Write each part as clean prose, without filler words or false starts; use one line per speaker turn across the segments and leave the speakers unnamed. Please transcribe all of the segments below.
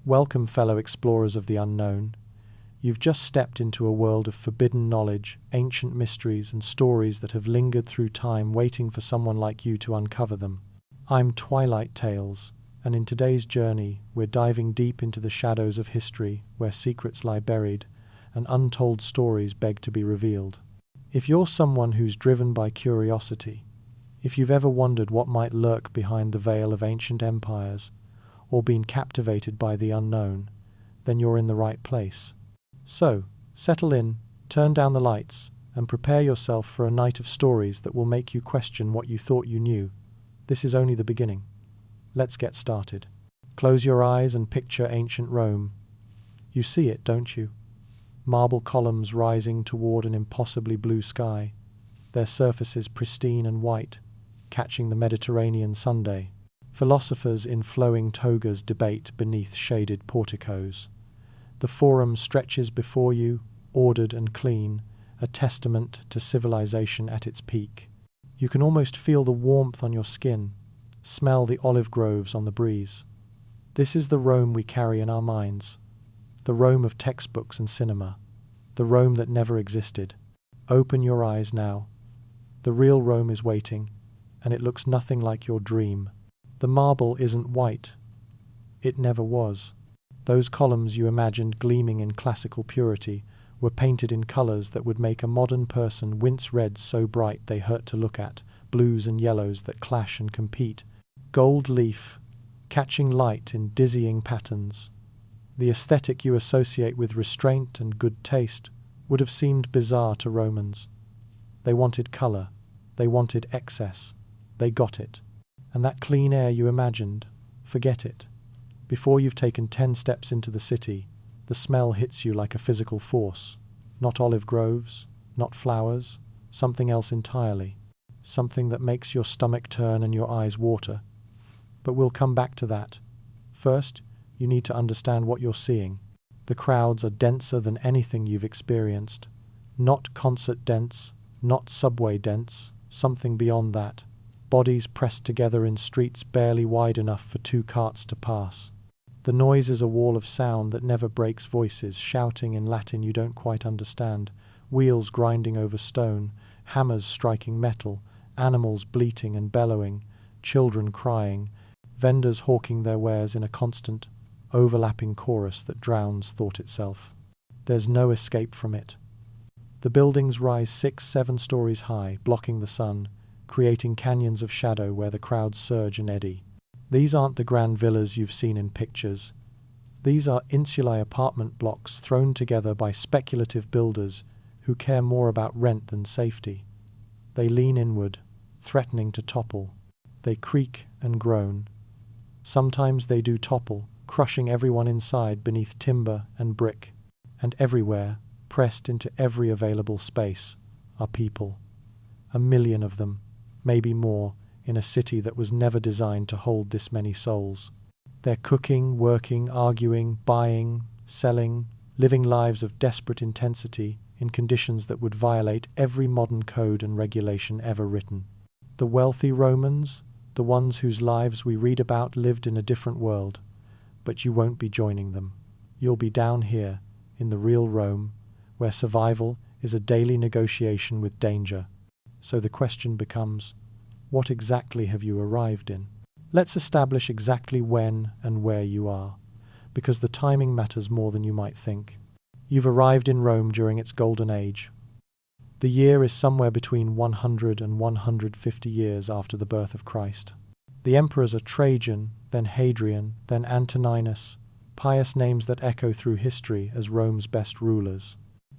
Welcome, fellow explorers of the unknown. You've just stepped into a world of forbidden knowledge, ancient mysteries, and stories that have lingered through time waiting for someone like you to uncover them. I'm Twilight Tales, and in today's journey, we're diving deep into the shadows of history where secrets lie buried and untold stories beg to be revealed. If you're someone who's driven by curiosity, if you've ever wondered what might lurk behind the veil of ancient empires, or been captivated by the unknown, then you're in the right place. So, settle in, turn down the lights, and prepare yourself for a night of stories that will make you question what you thought you knew. This is only the beginning. Let's get started. Close your eyes and picture ancient Rome. You see it, don't you? Marble columns rising toward an impossibly blue sky, their surfaces pristine and white, catching the Mediterranean Sunday. Philosophers in flowing togas debate beneath shaded porticos. The Forum stretches before you, ordered and clean, a testament to civilization at its peak. You can almost feel the warmth on your skin, smell the olive groves on the breeze. This is the Rome we carry in our minds, the Rome of textbooks and cinema, the Rome that never existed. Open your eyes now. The real Rome is waiting, and it looks nothing like your dream. The marble isn't white. It never was. Those columns you imagined gleaming in classical purity were painted in colors that would make a modern person wince, reds so bright they hurt to look at, blues and yellows that clash and compete, gold leaf, catching light in dizzying patterns. The aesthetic you associate with restraint and good taste would have seemed bizarre to Romans. They wanted color. They wanted excess. They got it. And that clean air you imagined, forget it. Before you've taken 10 steps into the city, the smell hits you like a physical force. Not olive groves, not flowers, something else entirely. Something that makes your stomach turn and your eyes water. But we'll come back to that. First, you need to understand what you're seeing. The crowds are denser than anything you've experienced. Not concert dense, not subway dense, something beyond that. Bodies pressed together in streets barely wide enough for 2 carts to pass. The noise is a wall of sound that never breaks, voices shouting in Latin you don't quite understand, wheels grinding over stone, hammers striking metal, animals bleating and bellowing, children crying, vendors hawking their wares in a constant, overlapping chorus that drowns thought itself. There's no escape from it. The buildings rise 6-7 stories high, blocking the sun, creating canyons of shadow where the crowds surge and eddy. These aren't the grand villas you've seen in pictures. These are insulae apartment blocks thrown together by speculative builders who care more about rent than safety. They lean inward, threatening to topple. They creak and groan. Sometimes they do topple, crushing everyone inside beneath timber and brick. And everywhere, pressed into every available space, are people. 1 million of them. Maybe more, in a city that was never designed to hold this many souls. They're cooking, working, arguing, buying, selling, living lives of desperate intensity in conditions that would violate every modern code and regulation ever written. The wealthy Romans, the ones whose lives we read about, lived in a different world, but you won't be joining them. You'll be down here, in the real Rome, where survival is a daily negotiation with danger. So the question becomes, what exactly have you arrived in? Let's establish exactly when and where you are, because the timing matters more than you might think. You've arrived in Rome during its golden age. The year is somewhere between 100 and 150 years after the birth of Christ. The emperors are Trajan, then Hadrian, then Antoninus, pious names that echo through history as Rome's best rulers.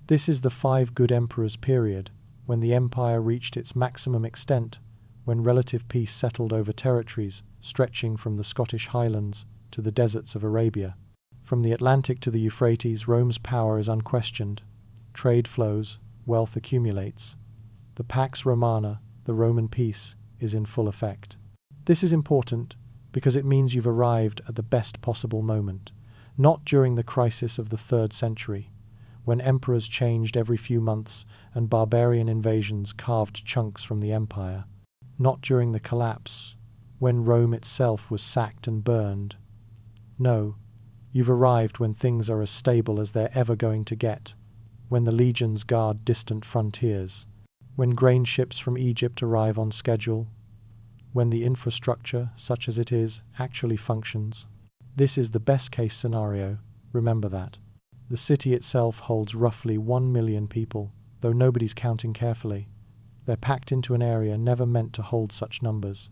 This is the 5 good emperors period, when the empire reached its maximum extent, when relative peace settled over territories stretching from the Scottish Highlands to the deserts of Arabia. From the Atlantic to the Euphrates, Rome's power is unquestioned. Trade flows, wealth accumulates. The Pax Romana, the Roman peace, is in full effect. This is important because it means you've arrived at the best possible moment, not during the crisis of the 3rd century, when emperors changed every few months and barbarian invasions carved chunks from the empire. Not during the collapse, when Rome itself was sacked and burned. No, You've arrived when things are as stable as they're ever going to get, when the legions guard distant frontiers, when grain ships from Egypt arrive on schedule, when the infrastructure, such as it is, actually functions. This is the best-case scenario, remember that. The city itself holds roughly 1 million people, though nobody's counting carefully. They're packed into an area never meant to hold such numbers.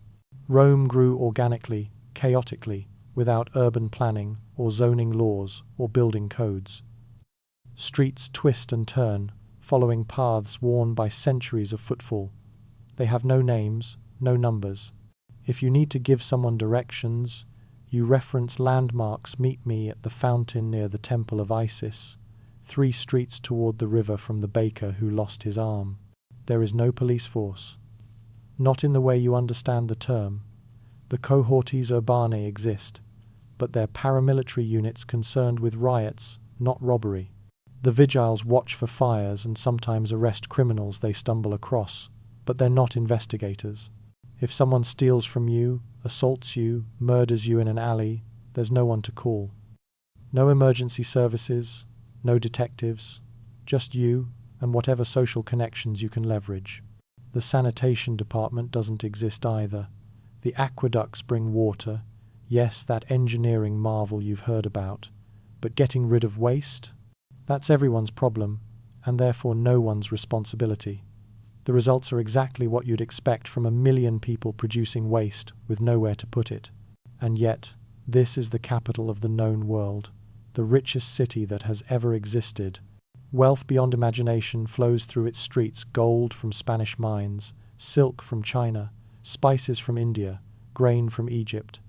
Rome grew organically, chaotically, without urban planning or zoning laws or building codes. Streets twist and turn, following paths worn by centuries of footfall. They have no names, no numbers. If you need to give someone directions, you reference landmarks. Meet me at the fountain near the Temple of Isis, 3 streets toward the river from the baker who lost his arm. There is no police force. Not in the way you understand the term. The cohortes urbanae exist, but they're paramilitary units concerned with riots, not robbery. The vigiles watch for fires and sometimes arrest criminals they stumble across, but they're not investigators. If someone steals from you, assaults you, murders you in an alley, there's no one to call. No emergency services, no detectives, just you and whatever social connections you can leverage. The sanitation department doesn't exist either. The aqueducts bring water, yes, that engineering marvel you've heard about, but getting rid of waste? That's everyone's problem, and therefore no one's responsibility. The results are exactly what you'd expect from 1 million people producing waste with nowhere to put it. And yet, this is the capital of the known world, the richest city that has ever existed. Wealth beyond imagination flows through its streets: gold from Spanish mines, silk from China, spices from India, grain from Egypt.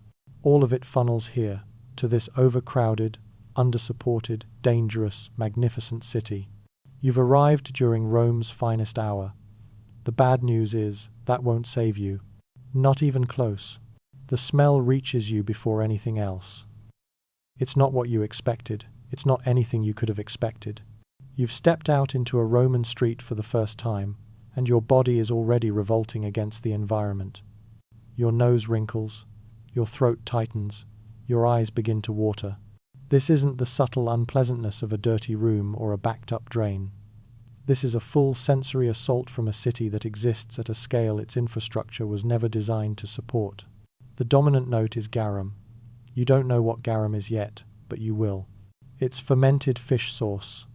All of it funnels here, to this overcrowded, undersupported, dangerous, magnificent city. You've arrived during Rome's finest hour. The bad news is, that won't save you. Not even close. The smell reaches you before anything else. It's not what you expected. It's not anything you could have expected. You've stepped out into a Roman street for the first time, and your body is already revolting against the environment. Your nose wrinkles, your throat tightens, your eyes begin to water. This isn't the subtle unpleasantness of a dirty room or a backed-up drain. This is a full sensory assault from a city that exists at a scale its infrastructure was never designed to support. The dominant note is garum. You don't know what garum is yet, but you will. It's fermented fish sauce,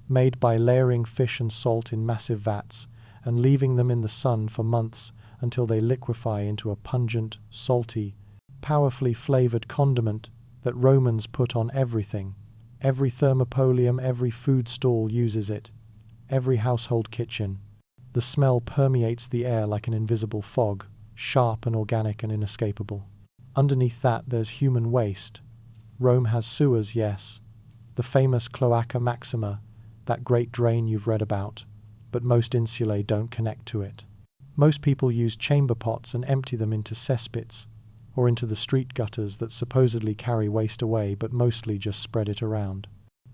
made by layering fish and salt in massive vats and leaving them in the sun for months until they liquefy into a pungent, salty, powerfully flavored condiment that Romans put on everything. Every thermopolium, every food stall uses it. Every household kitchen. The smell permeates the air like an invisible fog, sharp and organic and inescapable. Underneath that there's human waste. Rome has sewers, yes. The famous Cloaca Maxima, that great drain you've read about, but most insulae don't connect to it. Most people use chamber pots and empty them into cesspits, or into the street gutters that supposedly carry waste away but mostly just spread it around.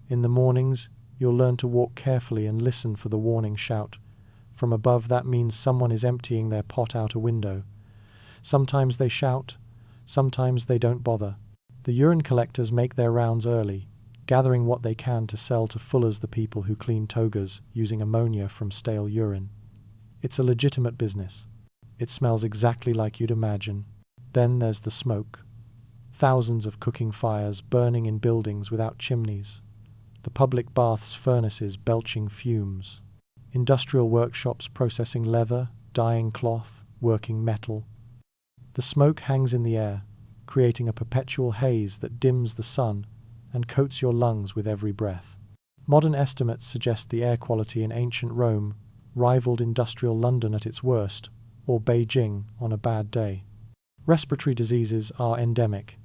In the mornings, you'll learn to walk carefully and listen for the warning shout. From above, that means someone is emptying their pot out a window. Sometimes they shout, sometimes they don't bother. The urine collectors make their rounds early, gathering what they can to sell to fullers, the people who clean togas using ammonia from stale urine. It's a legitimate business. It smells exactly like you'd imagine. Then there's the smoke. Thousands of cooking fires burning in buildings without chimneys. The public baths' furnaces belching fumes. Industrial workshops processing leather, dyeing cloth, working metal. The smoke hangs in the air, creating a perpetual haze that dims the sun and coats your lungs with every breath. Modern estimates suggest the air quality in ancient Rome rivaled industrial London at its worst, or Beijing on a bad day. Respiratory diseases are endemic.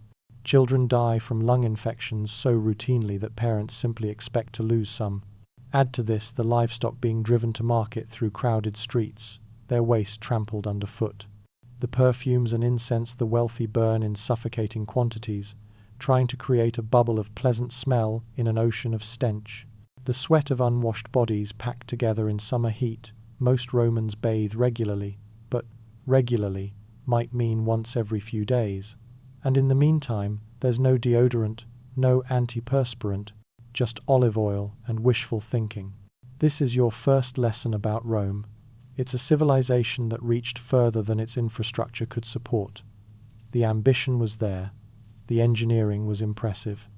Children die from lung infections so routinely that parents simply expect to lose some. Add to this the livestock being driven to market through crowded streets, their waste trampled underfoot. The perfumes and incense the wealthy burn in suffocating quantities, trying to create a bubble of pleasant smell in an ocean of stench. The sweat of unwashed bodies packed together in summer heat. Most Romans bathe regularly, but regularly might mean once every few days. And in the meantime, there's no deodorant, no antiperspirant, just olive oil and wishful thinking. This is your first lesson about Rome. It's a civilization that reached further than its infrastructure could support. The ambition was there, the engineering was impressive.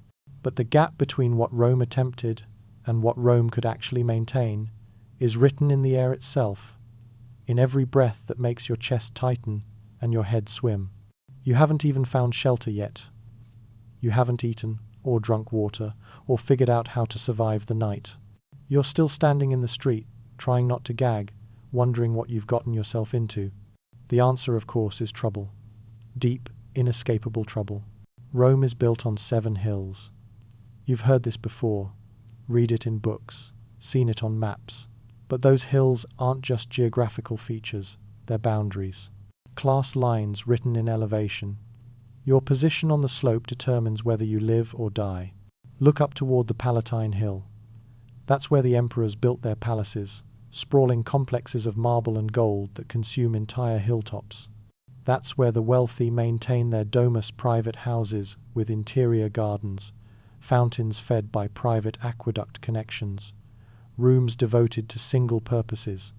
But the gap between what Rome attempted and what Rome could actually maintain is written in the air itself, in every breath that makes your chest tighten and your head swim. You haven't even found shelter yet. You haven't eaten or drunk water or figured out how to survive the night. You're still standing in the street, trying not to gag, wondering what you've gotten yourself into. The answer, of course, is trouble. Deep, inescapable trouble. Rome is built on 7 hills. You've heard this before, read it in books, seen it on maps. But those hills aren't just geographical features, they're boundaries. Class lines written in elevation. Your position on the slope determines whether you live or die. Look up toward the Palatine Hill. That's where the emperors built their palaces, sprawling complexes of marble and gold that consume entire hilltops. That's where the wealthy maintain their domus private houses with interior gardens, fountains fed by private aqueduct connections, rooms devoted to single purposes,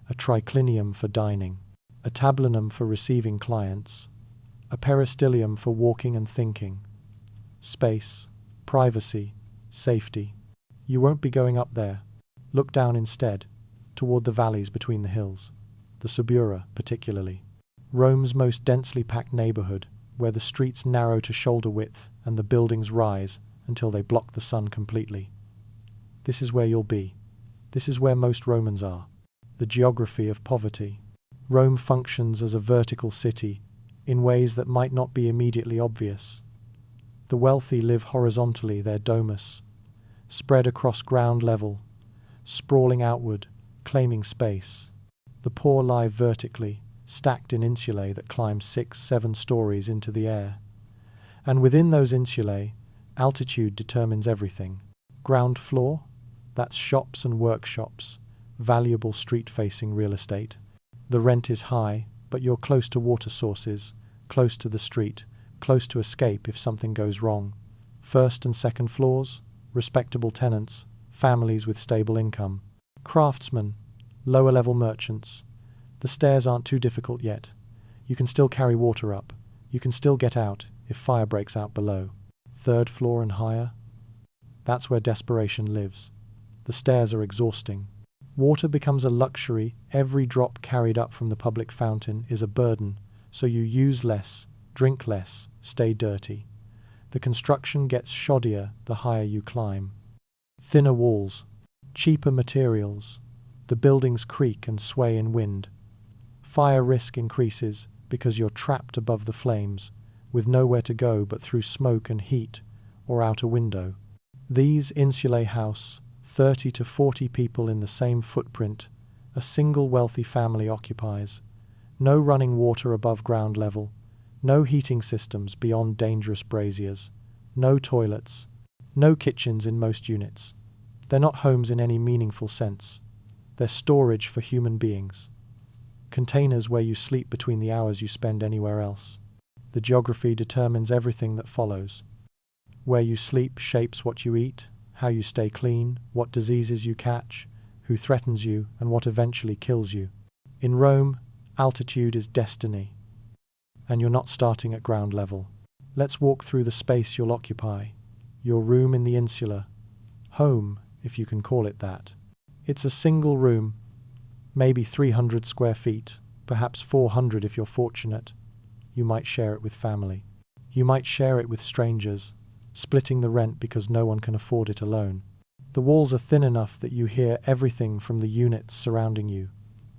a triclinium for dining, a tablinum for receiving clients, a peristylium for walking and thinking. Space, privacy, safety. You won't be going up there. Look down instead, toward the valleys between the hills, the Subura particularly. Rome's most densely packed neighborhood, where the streets narrow to shoulder width and the buildings rise until they block the sun completely. This is where you'll be. This is where most Romans are. The geography of poverty. Rome functions as a vertical city in ways that might not be immediately obvious. The wealthy live horizontally, their domus, spread across ground level, sprawling outward, claiming space. The poor lie vertically, stacked in insulae that climb 6-7 stories into the air. And within those insulae, altitude determines everything. Ground floor? That's shops and workshops, valuable street-facing real estate. The rent is high, but you're close to water sources, close to the street, close to escape if something goes wrong. First and second floors? Respectable tenants, families with stable income. Craftsmen, lower-level merchants. The stairs aren't too difficult yet. You can still carry water up. You can still get out if fire breaks out below. Third floor and higher? That's where desperation lives. The stairs are exhausting. Water becomes a luxury. Every drop carried up from the public fountain is a burden, so you use less, drink less, stay dirty. The construction gets shoddier the higher you climb. Thinner walls, cheaper materials. The buildings creak and sway in wind. Fire risk increases because you're trapped above the flames, with nowhere to go but through smoke and heat or out a window. These insulae house 30 to 40 people in the same footprint a single wealthy family occupies. No running water above ground level, no heating systems beyond dangerous braziers, no toilets, no kitchens in most units. They're not homes in any meaningful sense. They're storage for human beings. Containers where you sleep between the hours you spend anywhere else. The geography determines everything that follows. Where you sleep shapes what you eat, how you stay clean, what diseases you catch, who threatens you, and what eventually kills you. In Rome, altitude is destiny. And you're not starting at ground level. Let's walk through the space you'll occupy. Your room in the insula. Home, if you can call it that. It's a single room, maybe 300 square feet, perhaps 400 if you're fortunate. You might share it with family. You might share it with strangers, splitting the rent because no one can afford it alone. The walls are thin enough that you hear everything from the units surrounding you.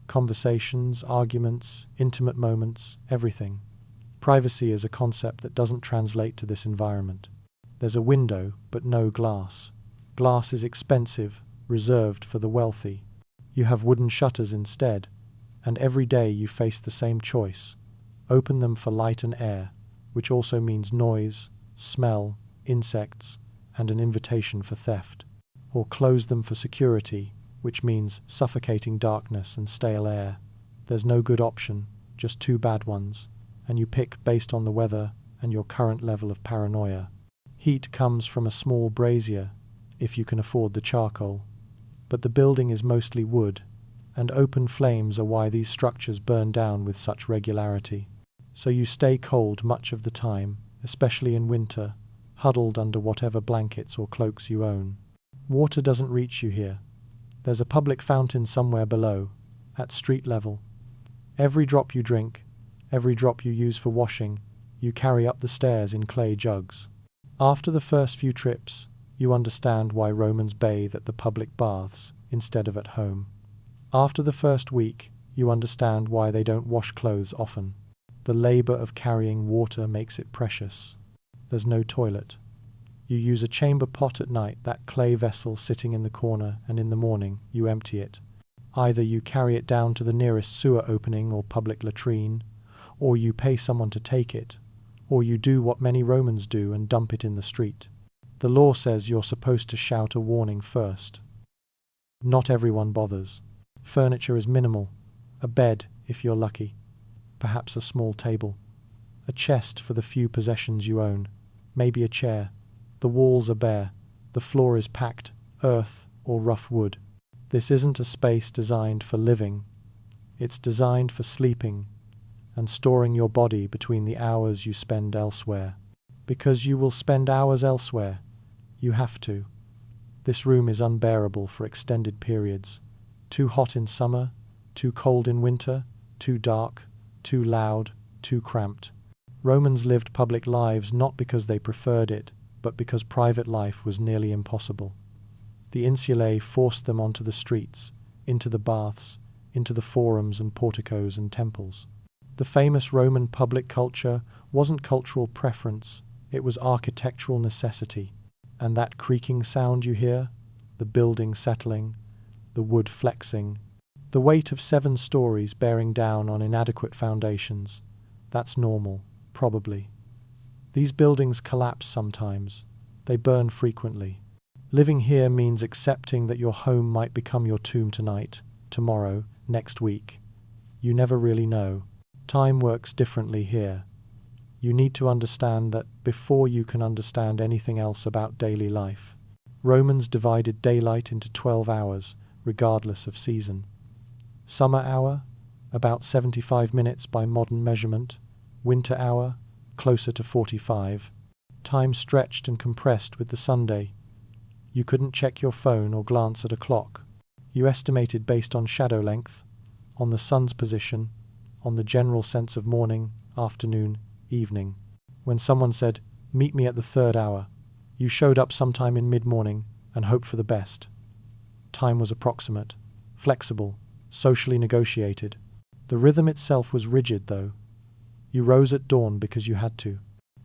Conversations, arguments, intimate moments, everything. Privacy is a concept that doesn't translate to this environment. There's a window, but no glass. Glass is expensive, reserved for the wealthy. You have wooden shutters instead, and every day you face the same choice. Open them for light and air, which also means noise, smell, insects, and an invitation for theft. Or close them for security, which means suffocating darkness and stale air. There's no good option, just 2 bad ones, and you pick based on the weather and your current level of paranoia. Heat comes from a small brazier, if you can afford the charcoal. But the building is mostly wood, and open flames are why these structures burn down with such regularity. So you stay cold much of the time, especially in winter, huddled under whatever blankets or cloaks you own. Water doesn't reach you here. There's a public fountain somewhere below, at street level. Every drop you drink, every drop you use for washing, you carry up the stairs in clay jugs. After the first few trips, you understand why Romans bathe at the public baths instead of at home. After the first week, you understand why they don't wash clothes often. The labor of carrying water makes it precious. There's no toilet. You use a chamber pot at night, that clay vessel sitting in the corner, and in the morning you empty it. Either you carry it down to the nearest sewer opening or public latrine, or you pay someone to take it, or you do what many Romans do and dump it in the street. The law says you're supposed to shout a warning first. Not everyone bothers. Furniture is minimal. A bed, if you're lucky. Perhaps a small table. A chest for the few possessions you own. Maybe a chair. The walls are bare. The floor is packed, earth or rough wood. This isn't a space designed for living. It's designed for sleeping and storing your body between the hours you spend elsewhere. Because you will spend hours elsewhere. You have to. This room is unbearable for extended periods. Too hot in summer, too cold in winter, too dark, too loud, too cramped. Romans lived public lives not because they preferred it, but because private life was nearly impossible. The insulae forced them onto the streets, into the baths, into the forums and porticos and temples. The famous Roman public culture wasn't cultural preference, it was architectural necessity. And that creaking sound you hear, the building settling, the wood flexing, the weight of 7 stories bearing down on inadequate foundations, that's normal, probably. These buildings collapse sometimes. They burn frequently. Living here means accepting that your home might become your tomb tonight, tomorrow, next week. You never really know. Time works differently here. You need to understand that before you can understand anything else about daily life. Romans divided daylight into 12 hours, regardless of season. Summer hour, about 75 minutes by modern measurement. Winter hour, closer to 45. Time stretched and compressed with the Sunday. You couldn't check your phone or glance at a clock. You estimated based on shadow length, on the sun's position, on the general sense of morning, afternoon, evening. When someone said, "Meet me at the 3rd hour," you showed up sometime in mid-morning and hoped for the best. Time was approximate, flexible, socially negotiated. The rhythm itself was rigid, though. You rose at dawn because you had to.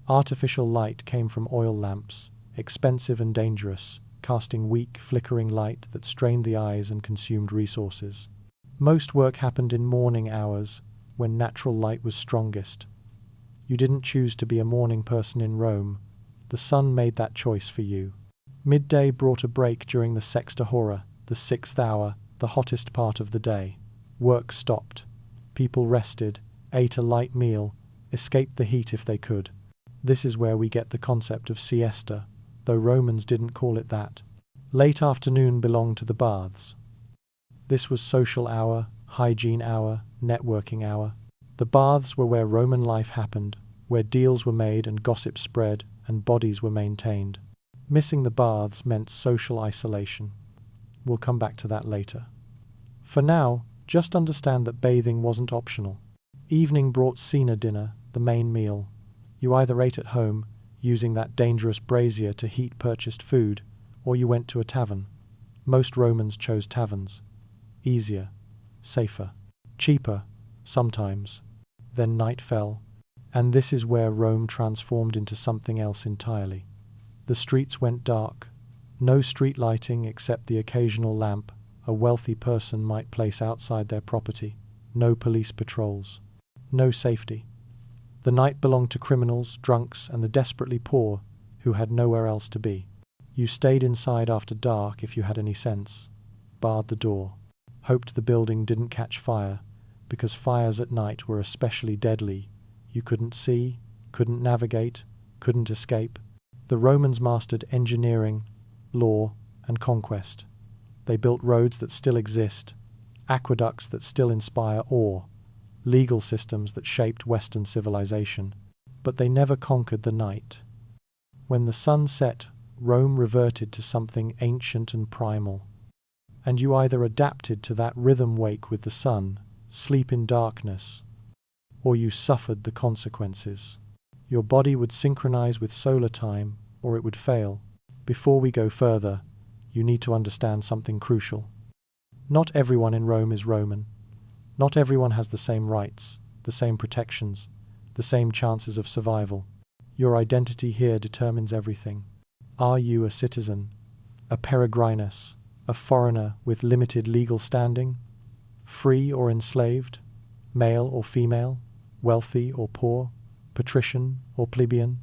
Artificial light came from oil lamps, expensive and dangerous, casting weak, flickering light that strained the eyes and consumed resources. Most work happened in morning hours, when natural light was strongest. You didn't choose to be a morning person in Rome. The sun made that choice for you. Midday brought a break during the Sexta Hora, the 6th hour, the hottest part of the day. Work stopped. People rested, ate a light meal, escaped the heat if they could. This is where we get the concept of siesta, though Romans didn't call it that. Late afternoon belonged to the baths. This was social hour, hygiene hour, networking hour. The baths were where Roman life happened, where deals were made and gossip spread and bodies were maintained. Missing the baths meant social isolation. We'll come back to that later. For now, just understand that bathing wasn't optional. Evening brought cena dinner, the main meal. You either ate at home, using that dangerous brazier to heat purchased food, or you went to a tavern. Most Romans chose taverns. Easier, safer, cheaper, sometimes. Then night fell, and this is where Rome transformed into something else entirely. The streets went dark. No street lighting except the occasional lamp a wealthy person might place outside their property. No police patrols. No safety. The night belonged to criminals, drunks, and the desperately poor who had nowhere else to be. You stayed inside after dark if you had any sense, barred the door, hoped the building didn't catch fire, because fires at night were especially deadly. You couldn't see, couldn't navigate, couldn't escape. The Romans mastered engineering, law, and conquest. They built roads that still exist, aqueducts that still inspire awe, legal systems that shaped Western civilization. But they never conquered the night. When the sun set, Rome reverted to something ancient and primal. And you either adapted to that rhythm, wake with the sun, sleep in darkness, or you suffered the consequences. Your body would synchronize with solar time, or it would fail. Before we go further, you need to understand something crucial. Not everyone in Rome is Roman. Not everyone has the same rights, the same protections, the same chances of survival. Your identity here determines everything. Are you a citizen, a peregrinus, a foreigner with limited legal standing, free or enslaved, male or female, wealthy or poor, patrician or plebeian?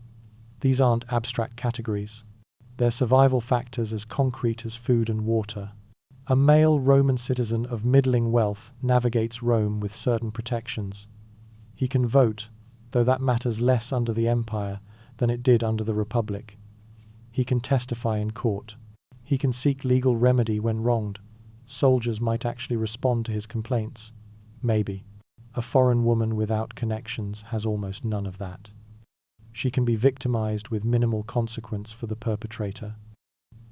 These aren't abstract categories. They're survival factors as concrete as food and water. A male Roman citizen of middling wealth navigates Rome with certain protections. He can vote, though that matters less under the Empire than it did under the Republic. He can testify in court. He can seek legal remedy when wronged. Soldiers might actually respond to his complaints. Maybe. A foreign woman without connections has almost none of that. She can be victimized with minimal consequence for the perpetrator.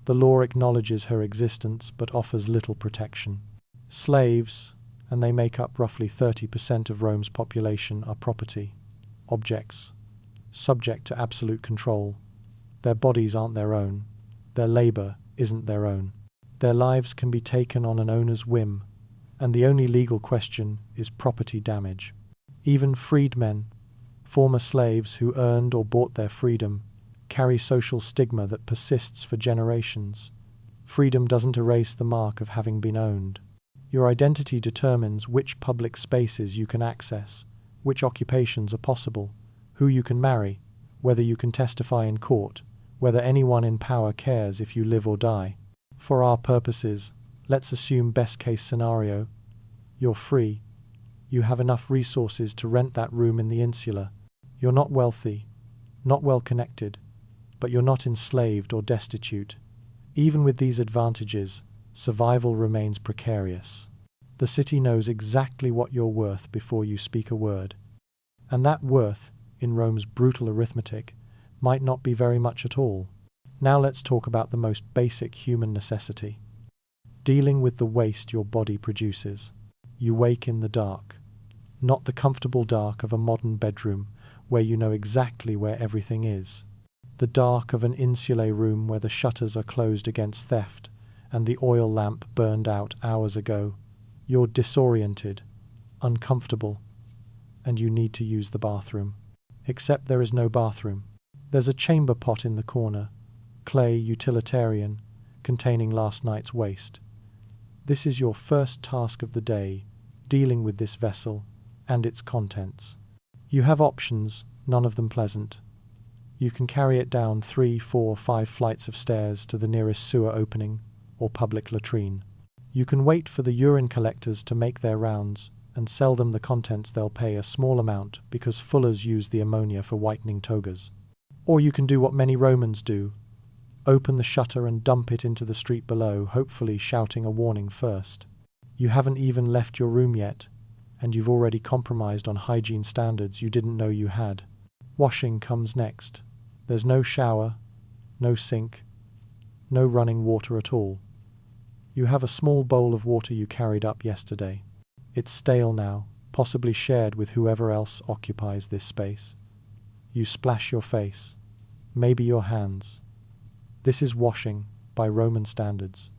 The law acknowledges her existence but offers little protection. Slaves, and they make up roughly 30% of Rome's population, are property, objects, subject to absolute control. Their bodies aren't their own. Their labor isn't their own. Their lives can be taken on an owner's whim, and the only legal question is property damage. Even freedmen, former slaves who earned or bought their freedom, carry social stigma that persists for generations. Freedom doesn't erase the mark of having been owned. Your identity determines which public spaces you can access, which occupations are possible, who you can marry, whether you can testify in court, whether anyone in power cares if you live or die. For our purposes, let's assume best-case scenario. You're free. You have enough resources to rent that room in the insula. You're not wealthy, not well-connected, but you're not enslaved or destitute. Even with these advantages, survival remains precarious. The city knows exactly what you're worth before you speak a word. And that worth, in Rome's brutal arithmetic, might not be very much at all. Now let's talk about the most basic human necessity. Dealing with the waste your body produces. You wake in the dark. Not the comfortable dark of a modern bedroom where you know exactly where everything is. The dark of an insulae room where the shutters are closed against theft and the oil lamp burned out hours ago. You're disoriented, uncomfortable, and you need to use the bathroom. Except there is no bathroom. There's a chamber pot in the corner, clay utilitarian, containing last night's waste. This is your first task of the day, dealing with this vessel and its contents. You have options, none of them pleasant. You can carry it down 3, 4, 5 flights of stairs to the nearest sewer opening or public latrine. You can wait for the urine collectors to make their rounds and sell them the contents. They'll pay a small amount because fullers use the ammonia for whitening togas. Or you can do what many Romans do, open the shutter and dump it into the street below, hopefully shouting a warning first. You haven't even left your room yet, and you've already compromised on hygiene standards you didn't know you had. Washing comes next. There's no shower, no sink, no running water at all. You have a small bowl of water you carried up yesterday. It's stale now, possibly shared with whoever else occupies this space. You splash your face, maybe your hands. This is washing, by Roman standards.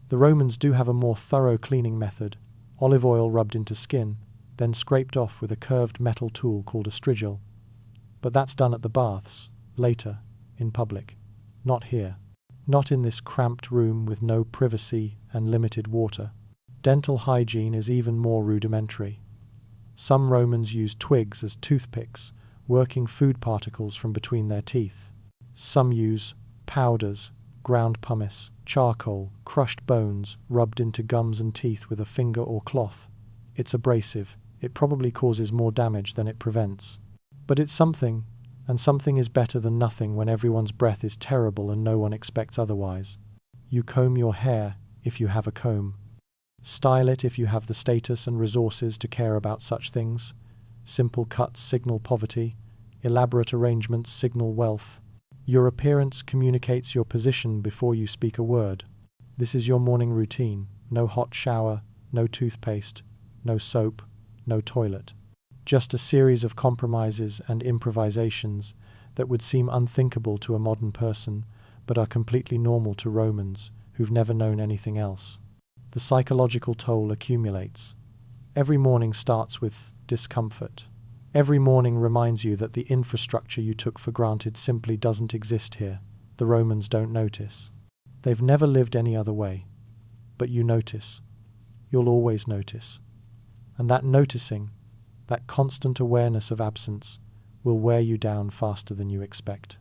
The Romans do have a more thorough cleaning method, olive oil rubbed into skin, then scraped off with a curved metal tool called a strigil. But that's done at the baths, later, in public. Not here. Not in this cramped room with no privacy and limited water. Dental hygiene is even more rudimentary. Some Romans used twigs as toothpicks, working food particles from between their teeth. Some use powders, ground pumice, charcoal, crushed bones, rubbed into gums and teeth with a finger or cloth. It's abrasive. It probably causes more damage than it prevents. But it's something, And something is better than nothing when everyone's breath is terrible and no one expects otherwise. You comb your hair if you have a comb. Style it if you have the status and resources to care about such things. Simple cuts signal poverty. Elaborate arrangements signal wealth. Your appearance communicates your position before you speak a word. This is your morning routine. No hot shower, no toothpaste, no soap, no toilet. Just a series of compromises and improvisations that would seem unthinkable to a modern person, but are completely normal to Romans who've never known anything else. The psychological toll accumulates. Every morning starts with discomfort. Every morning reminds you that the infrastructure you took for granted simply doesn't exist here. The Romans don't notice. They've never lived any other way. But you notice. You'll always notice. And that noticing, that constant awareness of absence, will wear you down faster than you expect.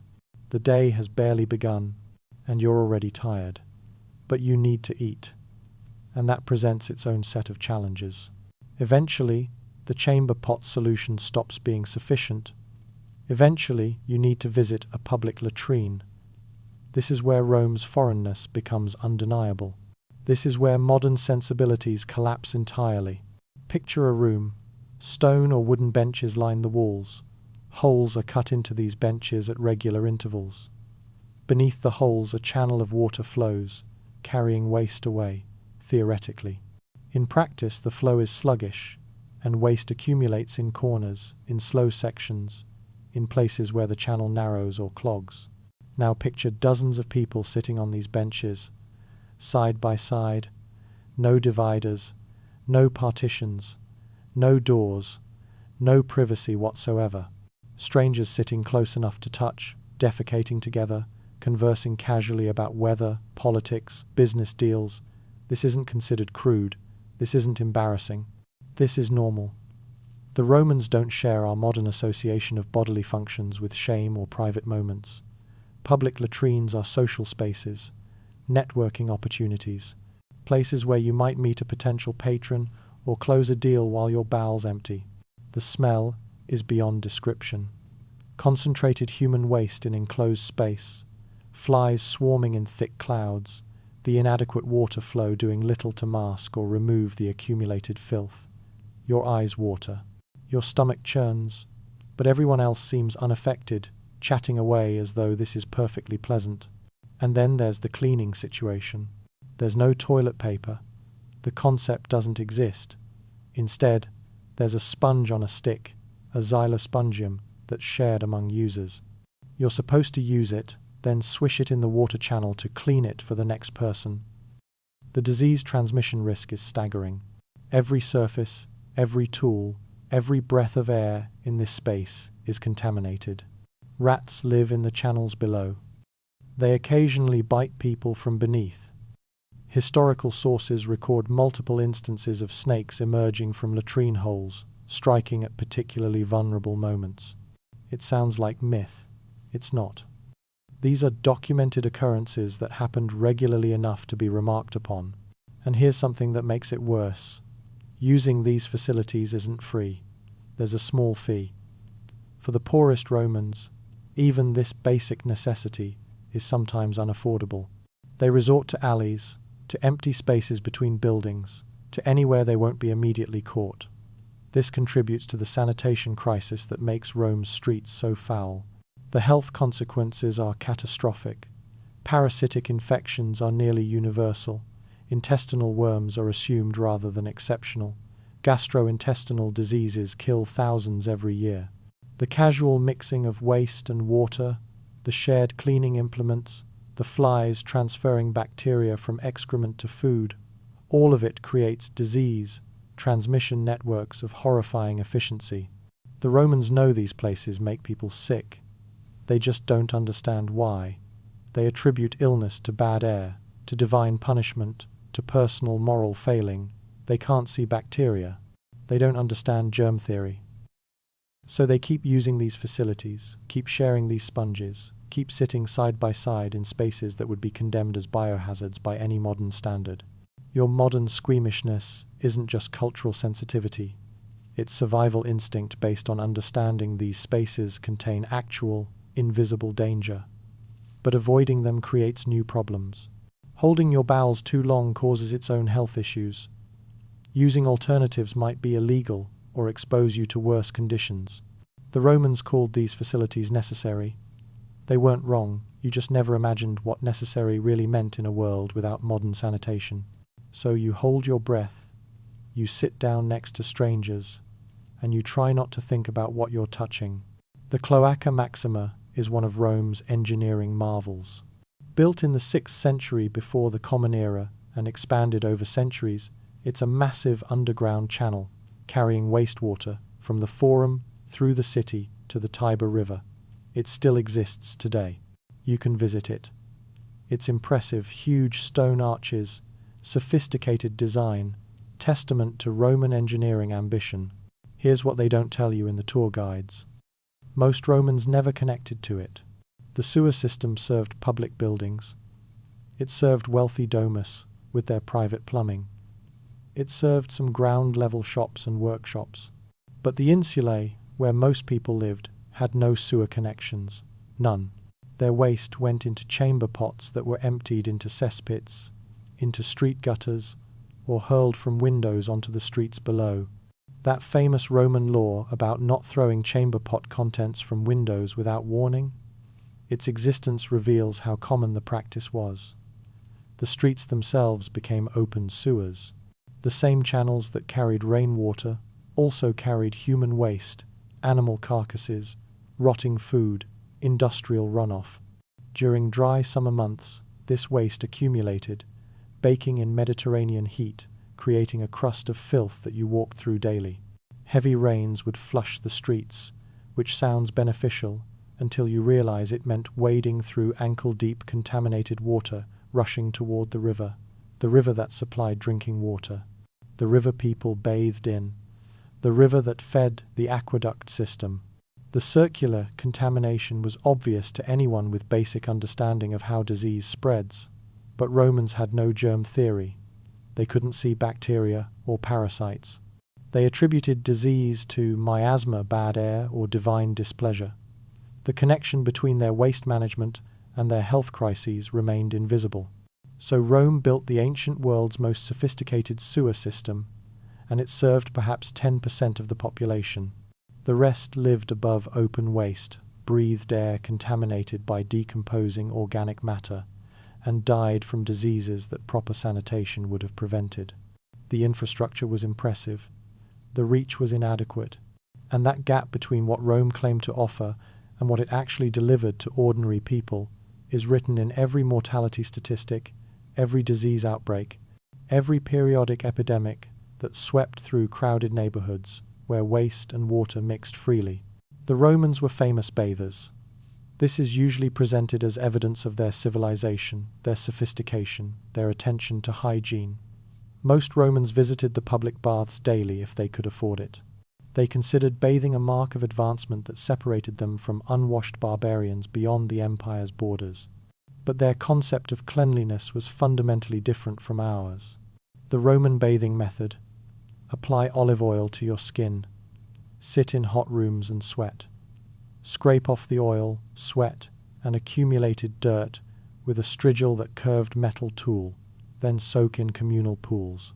The day has barely begun, and you're already tired. But you need to eat. And that presents its own set of challenges. Eventually, the chamber pot solution stops being sufficient. Eventually, you need to visit a public latrine. This is where Rome's foreignness becomes undeniable. This is where modern sensibilities collapse entirely. Picture a room. Stone or wooden benches line the walls. Holes are cut into these benches at regular intervals. Beneath the holes, a channel of water flows, carrying waste away, theoretically. In practice, the flow is sluggish, and waste accumulates in corners, in slow sections, in places where the channel narrows or clogs. Now picture dozens of people sitting on these benches, side by side, no dividers, no partitions, no doors, no privacy whatsoever. Strangers sitting close enough to touch, defecating together, conversing casually about weather, politics, business deals. This isn't considered crude. This isn't embarrassing. This is normal. The Romans don't share our modern association of bodily functions with shame or private moments. Public latrines are social spaces, networking opportunities, places where you might meet a potential patron or close a deal while your bowel's empty. The smell is beyond description. Concentrated human waste in enclosed space, flies swarming in thick clouds, the inadequate water flow doing little to mask or remove the accumulated filth. Your eyes water. Your stomach churns, but everyone else seems unaffected, chatting away as though this is perfectly pleasant. And then there's the cleaning situation. There's no toilet paper. The concept doesn't exist. Instead, there's a sponge on a stick, a xylospongium, that's shared among users. You're supposed to use it, then swish it in the water channel to clean it for the next person. The disease transmission risk is staggering. Every surface, every tool, every breath of air in this space is contaminated. Rats live in the channels below. They occasionally bite people from beneath. Historical sources record multiple instances of snakes emerging from latrine holes, striking at particularly vulnerable moments. It sounds like myth. It's not. These are documented occurrences that happened regularly enough to be remarked upon. And here's something that makes it worse. Using these facilities isn't free. There's a small fee. For the poorest Romans, even this basic necessity is sometimes unaffordable. They resort to alleys, to empty spaces between buildings, to anywhere they won't be immediately caught. This contributes to the sanitation crisis that makes Rome's streets so foul. The health consequences are catastrophic. Parasitic infections are nearly universal. Intestinal worms are assumed rather than exceptional. Gastrointestinal diseases kill thousands every year. The casual mixing of waste and water, the shared cleaning implements, the flies transferring bacteria from excrement to food, all of it creates disease, transmission networks of horrifying efficiency. The Romans know these places make people sick. They just don't understand why. They attribute illness to bad air, to divine punishment, to personal moral failing. They can't see bacteria. They don't understand germ theory. So they keep using these facilities, keep sharing these sponges, keep sitting side by side in spaces that would be condemned as biohazards by any modern standard. Your modern squeamishness isn't just cultural sensitivity. Its survival instinct based on understanding these spaces contain actual, invisible danger. But avoiding them creates new problems. Holding your bowels too long causes its own health issues. Using alternatives might be illegal or expose you to worse conditions. The Romans called these facilities necessary. They weren't wrong, you just never imagined what necessary really meant in a world without modern sanitation. So you hold your breath, you sit down next to strangers, and you try not to think about what you're touching. The Cloaca Maxima is one of Rome's engineering marvels. Built in the 6th century before the Common Era and expanded over centuries, it's a massive underground channel carrying wastewater from the Forum through the city to the Tiber River. It still exists today. You can visit it. Its impressive, huge stone arches, sophisticated design, testament to Roman engineering ambition. Here's what they don't tell you in the tour guides. Most Romans never connected to it. The sewer system served public buildings. It served wealthy domus with their private plumbing. It served some ground-level shops and workshops. But the insulae, where most people lived, had no sewer connections. None. Their waste went into chamber pots that were emptied into cesspits, into street gutters, or hurled from windows onto the streets below. That famous Roman law about not throwing chamber pot contents from windows without warning? Its existence reveals how common the practice was. The streets themselves became open sewers. The same channels that carried rainwater also carried human waste, animal carcasses, rotting food, industrial runoff. During dry summer months, this waste accumulated, baking in Mediterranean heat, creating a crust of filth that you walked through daily. Heavy rains would flush the streets, which sounds beneficial until you realize it meant wading through ankle-deep contaminated water rushing toward the river that supplied drinking water, the river people bathed in, the river that fed the aqueduct system. The circular contamination was obvious to anyone with basic understanding of how disease spreads, but Romans had no germ theory. They couldn't see bacteria or parasites. They attributed disease to miasma, bad air, or divine displeasure. The connection between their waste management and their health crises remained invisible. So Rome built the ancient world's most sophisticated sewer system, and it served perhaps 10% of the population. The rest lived above open waste, breathed air contaminated by decomposing organic matter, and died from diseases that proper sanitation would have prevented. The infrastructure was impressive. The reach was inadequate, and that gap between what Rome claimed to offer and what it actually delivered to ordinary people is written in every mortality statistic, every disease outbreak, every periodic epidemic that swept through crowded neighborhoods where waste and water mixed freely. The Romans were famous bathers. This is usually presented as evidence of their civilization, their sophistication, their attention to hygiene. Most Romans visited the public baths daily if they could afford it. They considered bathing a mark of advancement that separated them from unwashed barbarians beyond the empire's borders. But their concept of cleanliness was fundamentally different from ours. The Roman bathing method: apply olive oil to your skin, sit in hot rooms and sweat, scrape off the oil, sweat, and accumulated dirt with a strigil that curved metal tool, then soak in communal pools.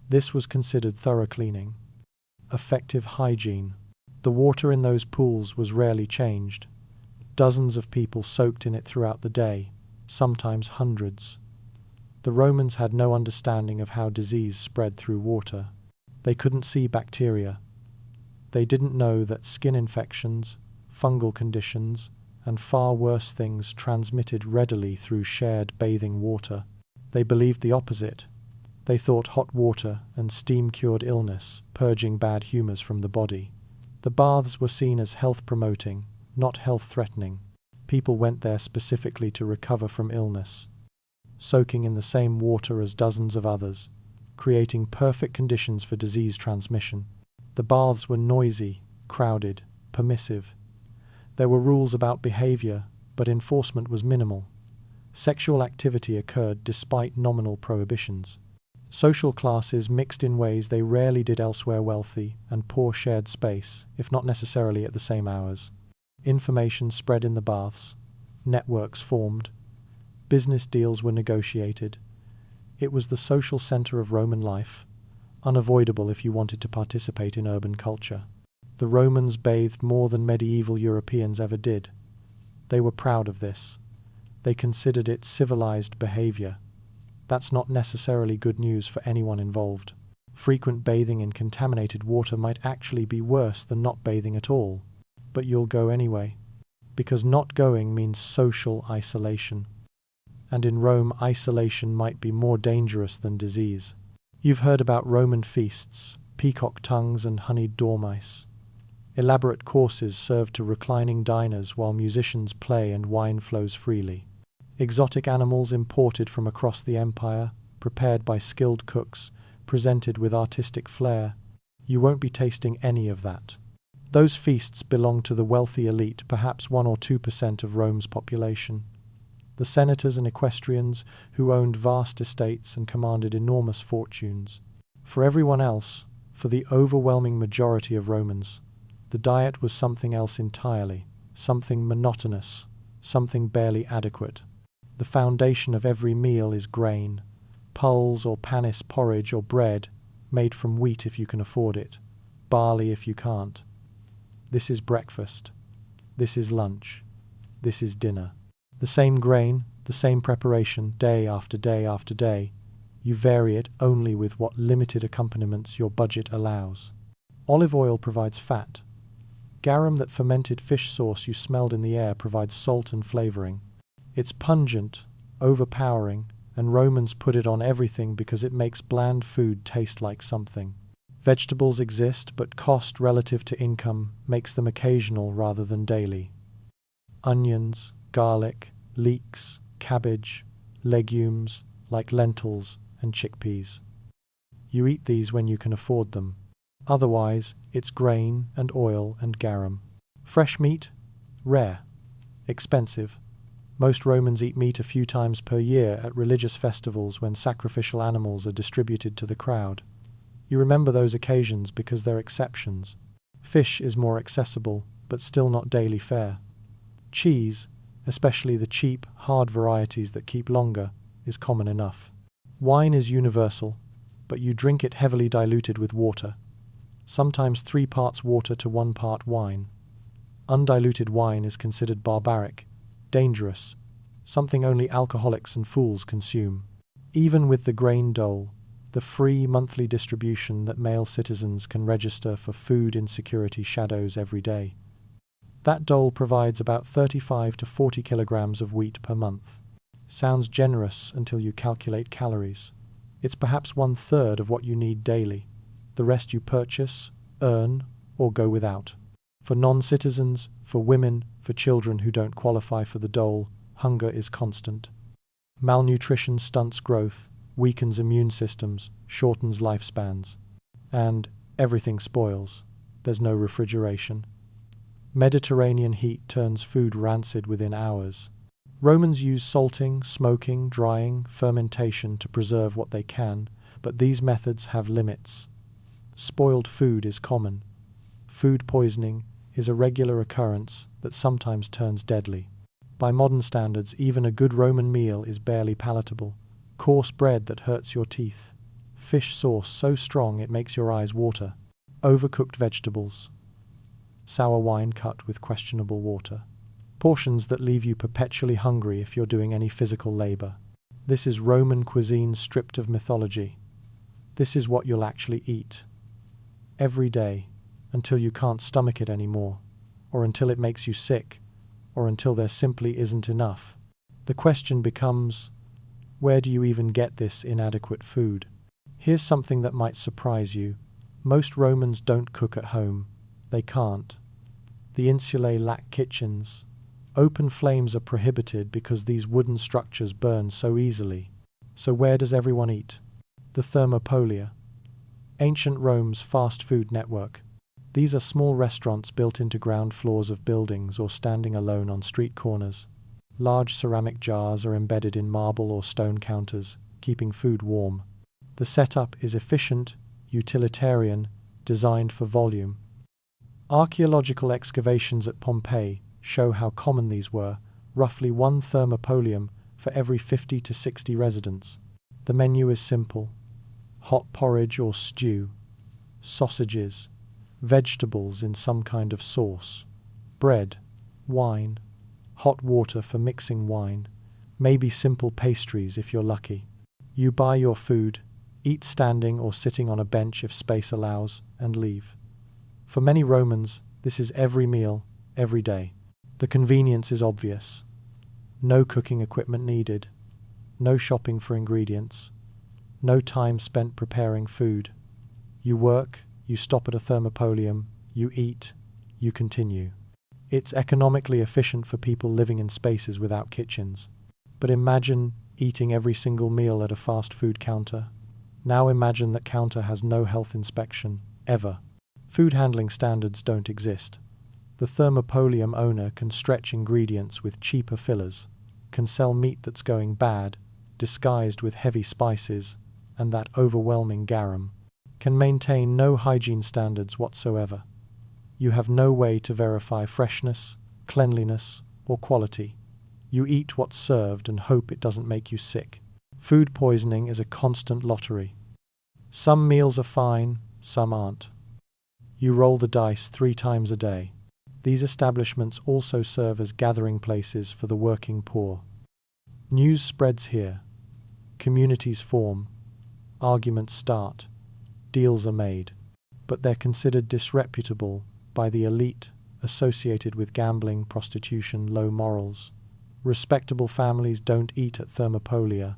This was considered thorough cleaning. Effective hygiene. The water in those pools was rarely changed. Dozens of people soaked in it throughout the day, sometimes hundreds. The Romans had no understanding of how disease spread through water. They couldn't see bacteria. They didn't know that skin infections, fungal conditions, and far worse things transmitted readily through shared bathing water. They believed the opposite. They thought hot water and steam cured illness, purging bad humors from the body. The baths were seen as health-promoting, not health-threatening. People went there specifically to recover from illness, soaking in the same water as dozens of others, creating perfect conditions for disease transmission. The baths were noisy, crowded, permissive. There were rules about behavior, but enforcement was minimal. Sexual activity occurred despite nominal prohibitions. Social classes mixed in ways they rarely did elsewhere. Wealthy and poor shared space, if not necessarily at the same hours. Information spread in the baths. Networks formed. Business deals were negotiated. It was the social center of Roman life, unavoidable if you wanted to participate in urban culture. The Romans bathed more than medieval Europeans ever did. They were proud of this. They considered it civilized behavior. That's not necessarily good news for anyone involved. Frequent bathing in contaminated water might actually be worse than not bathing at all. But you'll go anyway, because not going means social isolation. And in Rome, isolation might be more dangerous than disease. You've heard about Roman feasts, peacock tongues and honeyed dormice. Elaborate courses served to reclining diners while musicians play and wine flows freely. Exotic animals imported from across the empire, prepared by skilled cooks, presented with artistic flair. You won't be tasting any of that. Those feasts belong to the wealthy elite, perhaps 1 or 2% of Rome's population. The senators and equestrians who owned vast estates and commanded enormous fortunes. For everyone else, for the overwhelming majority of Romans, the diet was something else entirely, something monotonous, something barely adequate. The foundation of every meal is grain, pulse or panis porridge or bread, made from wheat if you can afford it, barley if you can't. This is breakfast. This is lunch. This is dinner. The same grain, the same preparation, day after day after day. You vary it only with what limited accompaniments your budget allows. Olive oil provides fat. Garum, that fermented fish sauce you smelled in the air, provides salt and flavoring. It's pungent, overpowering, and Romans put it on everything because it makes bland food taste like something. Vegetables exist, but cost relative to income makes them occasional rather than daily. Onions, garlic, leeks, cabbage, legumes like lentils and chickpeas. You eat these when you can afford them. Otherwise, it's grain and oil and garum. Fresh meat? Rare. Expensive. Most Romans eat meat a few times per year at religious festivals when sacrificial animals are distributed to the crowd. You remember those occasions because they're exceptions. Fish is more accessible, but still not daily fare. Cheese, especially the cheap, hard varieties that keep longer, is common enough. Wine is universal, but you drink it heavily diluted with water. Sometimes 3 parts water to 1 part wine. Undiluted wine is considered barbaric, dangerous, something only alcoholics and fools consume. Even with the grain dole, the free monthly distribution that male citizens can register for food insecurity shadows every day. That dole provides about 35 to 40 kilograms of wheat per month. Sounds generous until you calculate calories. It's perhaps 1/3 of what you need daily. The rest you purchase, earn, or go without. For non-citizens, for women, for children who don't qualify for the dole, hunger is constant. Malnutrition stunts growth, weakens immune systems, shortens lifespans. And everything spoils. There's no refrigeration. Mediterranean heat turns food rancid within hours. Romans use salting, smoking, drying, fermentation to preserve what they can, but these methods have limits. Spoiled food is common. Food poisoning is a regular occurrence that sometimes turns deadly. By modern standards, even a good Roman meal is barely palatable. Coarse bread that hurts your teeth. Fish sauce so strong it makes your eyes water. Overcooked vegetables. Sour wine cut with questionable water. Portions that leave you perpetually hungry if you're doing any physical labor. This is Roman cuisine stripped of mythology. This is what you'll actually eat. Every day, until you can't stomach it anymore, or until it makes you sick, or until there simply isn't enough. The question becomes, where do you even get this inadequate food? Here's something that might surprise you. Most Romans don't cook at home. They can't. The insulae lack kitchens. Open flames are prohibited because these wooden structures burn so easily. So where does everyone eat? The thermopolia. Ancient Rome's fast food network. These are small restaurants built into ground floors of buildings or standing alone on street corners. Large ceramic jars are embedded in marble or stone counters, keeping food warm. The setup is efficient, utilitarian, designed for volume. Archaeological excavations at Pompeii show how common these were, roughly one thermopolium for every 50 to 60 residents. The menu is simple: hot porridge or stew, sausages, vegetables in some kind of sauce, bread, wine, hot water for mixing wine, maybe simple pastries if you're lucky. You buy your food, eat standing or sitting on a bench if space allows, and leave. For many Romans, this is every meal, every day. The convenience is obvious. No cooking equipment needed, no shopping for ingredients, no time spent preparing food. You work, you stop at a thermopolium, you eat, you continue. It's economically efficient for people living in spaces without kitchens. But imagine eating every single meal at a fast food counter. Now imagine that counter has no health inspection, ever. Food handling standards don't exist. The thermopolium owner can stretch ingredients with cheaper fillers, can sell meat that's going bad, disguised with heavy spices and that overwhelming garum, can maintain no hygiene standards whatsoever. You have no way to verify freshness, cleanliness, or quality. You eat what's served and hope it doesn't make you sick. Food poisoning is a constant lottery. Some meals are fine, some aren't. You roll the dice 3 times a day. These establishments also serve as gathering places for the working poor. News spreads here. Communities form. Arguments start. Deals are made. But they're considered disreputable by the elite associated with gambling, prostitution, low morals. Respectable families don't eat at thermopolia.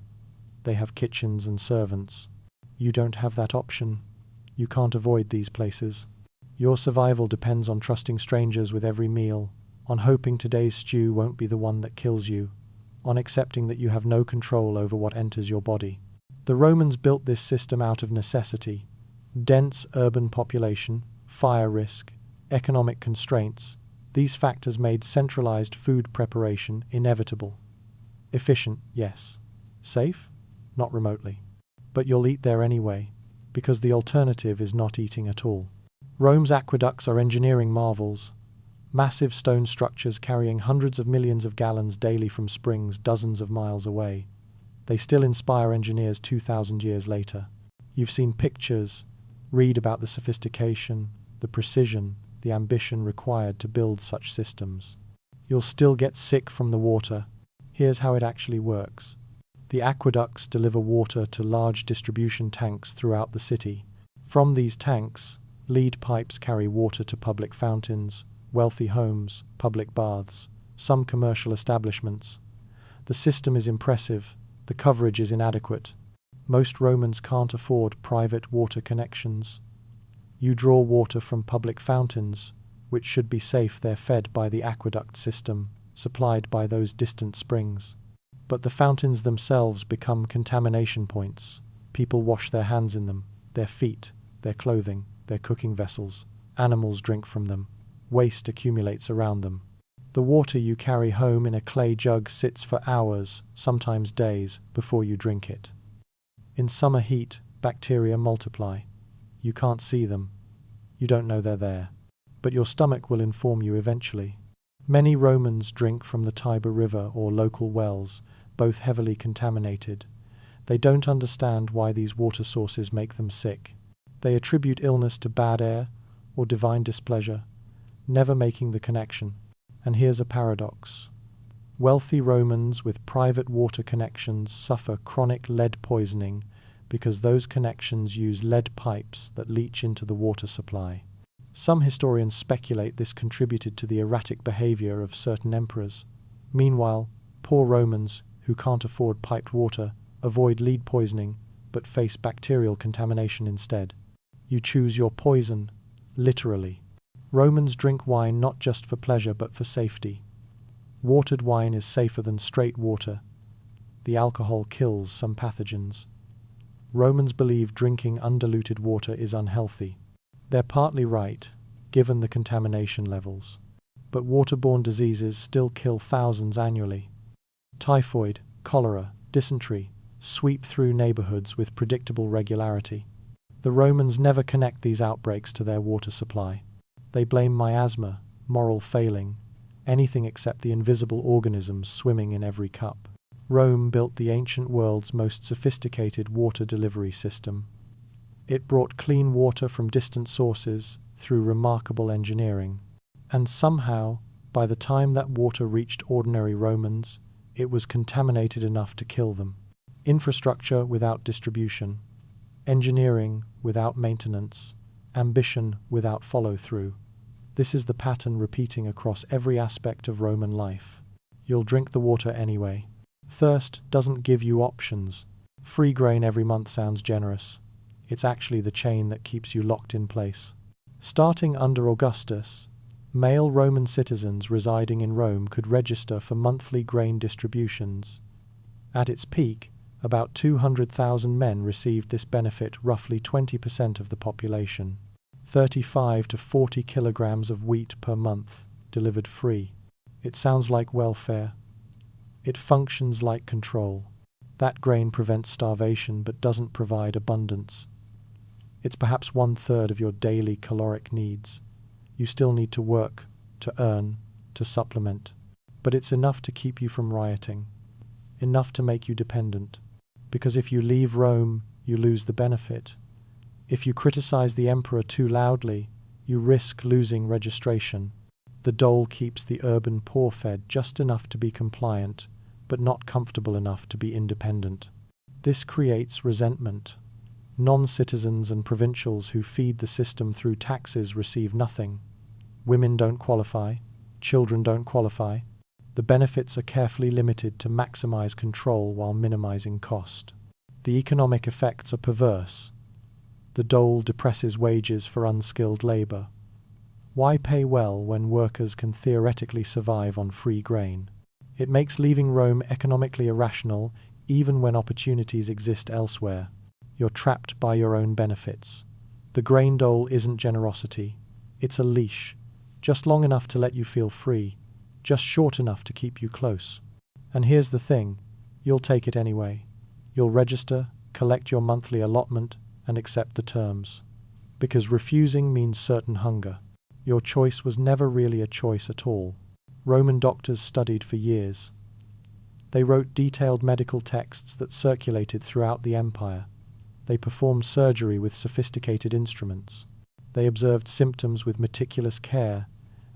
They have kitchens and servants. You don't have that option. You can't avoid these places. Your survival depends on trusting strangers with every meal, on hoping today's stew won't be the one that kills you, on accepting that you have no control over what enters your body. The Romans built this system out of necessity. Dense urban population, fire risk, economic constraints, these factors made centralized food preparation inevitable. Efficient, yes. Safe? Not remotely. But you'll eat there anyway, because the alternative is not eating at all. Rome's aqueducts are engineering marvels. Massive stone structures carrying hundreds of millions of gallons daily from springs dozens of miles away. They still inspire engineers 2,000 years later. You've seen pictures, read about the sophistication, the precision, the ambition required to build such systems. You'll still get sick from the water. Here's how it actually works. The aqueducts deliver water to large distribution tanks throughout the city. From these tanks, lead pipes carry water to public fountains, wealthy homes, public baths, some commercial establishments. The system is impressive, the coverage is inadequate. Most Romans can't afford private water connections. You draw water from public fountains, which should be safe. They're fed by the aqueduct system, supplied by those distant springs. But the fountains themselves become contamination points. People wash their hands in them, their feet, their clothing, their cooking vessels. Animals drink from them. Waste accumulates around them. The water you carry home in a clay jug sits for hours, sometimes days, before you drink it. In summer heat, bacteria multiply. You can't see them. You don't know they're there. But your stomach will inform you eventually. Many Romans drink from the Tiber River or local wells, both heavily contaminated. They don't understand why these water sources make them sick. They attribute illness to bad air or divine displeasure, never making the connection. And here's a paradox. Wealthy Romans with private water connections suffer chronic lead poisoning because those connections use lead pipes that leach into the water supply. Some historians speculate this contributed to the erratic behavior of certain emperors. Meanwhile, poor Romans, who can't afford piped water, avoid lead poisoning but face bacterial contamination instead. You choose your poison, literally. Romans drink wine not just for pleasure but for safety. Watered wine is safer than straight water. The alcohol kills some pathogens. Romans believe drinking undiluted water is unhealthy. They're partly right, given the contamination levels. But waterborne diseases still kill thousands annually. Typhoid, cholera, dysentery, sweep through neighborhoods with predictable regularity. The Romans never connect these outbreaks to their water supply. They blame miasma, moral failing, anything except the invisible organisms swimming in every cup. Rome built the ancient world's most sophisticated water delivery system. It brought clean water from distant sources through remarkable engineering. And somehow, by the time that water reached ordinary Romans, it was contaminated enough to kill them. Infrastructure without distribution, engineering without maintenance, ambition without follow-through. This is the pattern repeating across every aspect of Roman life. You'll drink the water anyway. Thirst doesn't give you options. Free grain every month sounds generous. It's actually the chain that keeps you locked in place. Starting under Augustus, male Roman citizens residing in Rome could register for monthly grain distributions. At its peak, about 200,000 men received this benefit, roughly 20% of the population. 35 to 40 kilograms of wheat per month, delivered free. It sounds like welfare. It functions like control. That grain prevents starvation but doesn't provide abundance. It's perhaps 1/3 of your daily caloric needs. You still need to work, to earn, to supplement. But it's enough to keep you from rioting. Enough to make you dependent. Because if you leave Rome, you lose the benefit. If you criticize the emperor too loudly, you risk losing registration. The dole keeps the urban poor fed just enough to be compliant, but not comfortable enough to be independent. This creates resentment. Non-citizens and provincials who feed the system through taxes receive nothing. Women don't qualify. Children don't qualify. The benefits are carefully limited to maximize control while minimizing cost. The economic effects are perverse. The dole depresses wages for unskilled labor. Why pay well when workers can theoretically survive on free grain? It makes leaving Rome economically irrational even when opportunities exist elsewhere. You're trapped by your own benefits. The grain dole isn't generosity. It's a leash, just long enough to let you feel free, just short enough to keep you close. And here's the thing, you'll take it anyway. You'll register, collect your monthly allotment, and accept the terms. Because refusing means certain hunger. Your choice was never really a choice at all. Roman doctors studied for years. They wrote detailed medical texts that circulated throughout the empire. They performed surgery with sophisticated instruments. They observed symptoms with meticulous care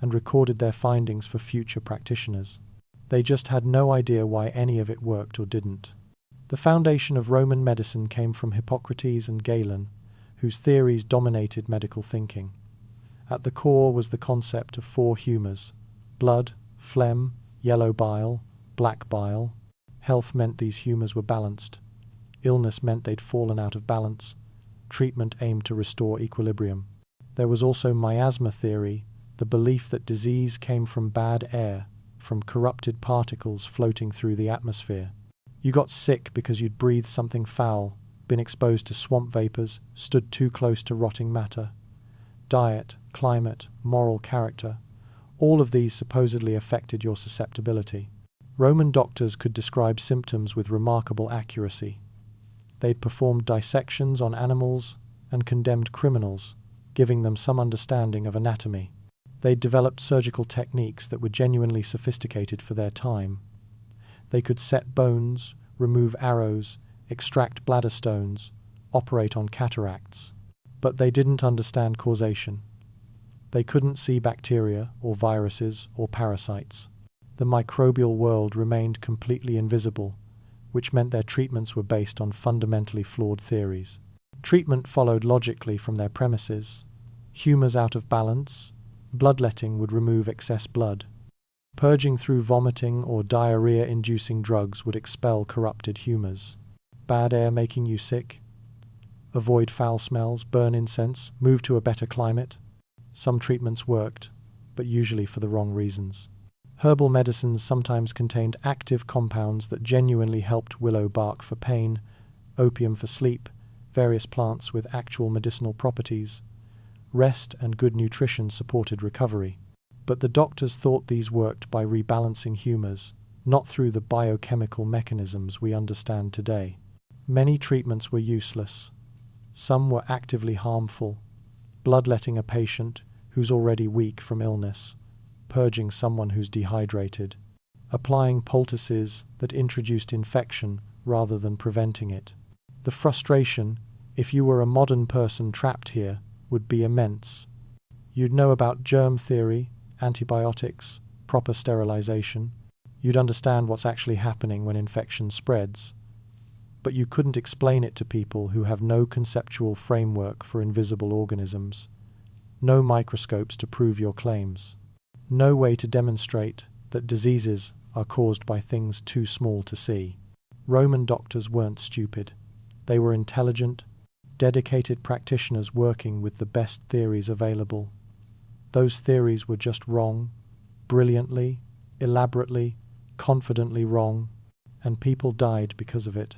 and recorded their findings for future practitioners. They just had no idea why any of it worked or didn't. The foundation of Roman medicine came from Hippocrates and Galen, whose theories dominated medical thinking. At the core was the concept of 4 humors: blood, phlegm, yellow bile, black bile. Health meant these humors were balanced. Illness meant they'd fallen out of balance. Treatment aimed to restore equilibrium. There was also miasma theory, the belief that disease came from bad air, from corrupted particles floating through the atmosphere. You got sick because you'd breathed something foul, been exposed to swamp vapors, stood too close to rotting matter. Diet, climate, moral character, all of these supposedly affected your susceptibility. Roman doctors could describe symptoms with remarkable accuracy. They'd performed dissections on animals and condemned criminals, giving them some understanding of anatomy. They'd developed surgical techniques that were genuinely sophisticated for their time. They could set bones, remove arrows, extract bladder stones, operate on cataracts. But they didn't understand causation. They couldn't see bacteria or viruses or parasites. The microbial world remained completely invisible, which meant their treatments were based on fundamentally flawed theories. Treatment followed logically from their premises. Humors out of balance, bloodletting would remove excess blood. Purging through vomiting or diarrhea-inducing drugs would expel corrupted humors. Bad air making you sick? Avoid foul smells, burn incense, move to a better climate. Some treatments worked, but usually for the wrong reasons. Herbal medicines sometimes contained active compounds that genuinely helped: willow bark for pain, opium for sleep, various plants with actual medicinal properties. Rest and good nutrition supported recovery. But the doctors thought these worked by rebalancing humors, not through the biochemical mechanisms we understand today. Many treatments were useless. Some were actively harmful, bloodletting a patient who's already weak from illness, purging someone who's dehydrated, applying poultices that introduced infection rather than preventing it. The frustration, if you were a modern person trapped here, would be immense. You'd know about germ theory, antibiotics, proper sterilization. You'd understand what's actually happening when infection spreads. But you couldn't explain it to people who have no conceptual framework for invisible organisms, no microscopes to prove your claims, no way to demonstrate that diseases are caused by things too small to see. Roman doctors weren't stupid. They were intelligent, dedicated practitioners working with the best theories available. Those theories were just wrong, brilliantly, elaborately, confidently wrong, and people died because of it.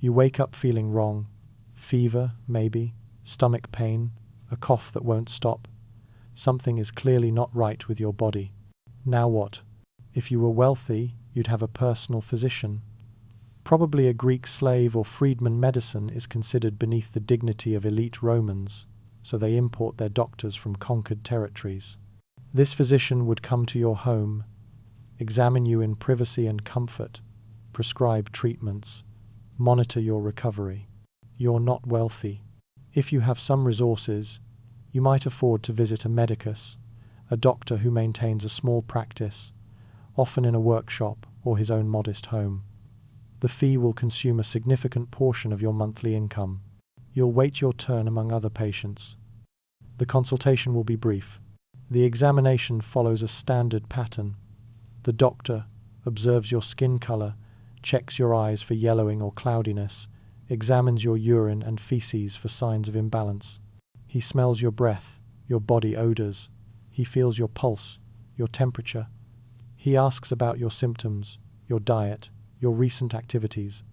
You wake up feeling wrong. Fever, maybe, stomach pain, a cough that won't stop. Something is clearly not right with your body. Now what? If you were wealthy, you'd have a personal physician. Probably a Greek slave or freedman. Medicine is considered beneath the dignity of elite Romans, so they import their doctors from conquered territories. This physician would come to your home, examine you in privacy and comfort, prescribe treatments, monitor your recovery. You're not wealthy. If you have some resources, you might afford to visit a medicus, a doctor who maintains a small practice, often in a workshop or his own modest home. The fee will consume a significant portion of your monthly income. You'll wait your turn among other patients. The consultation will be brief. The examination follows a standard pattern. The doctor observes your skin color, checks your eyes for yellowing or cloudiness, examines your urine and feces for signs of imbalance. He smells your breath, your body odors. He feels your pulse, your temperature. He asks about your symptoms, your diet, your recent activities.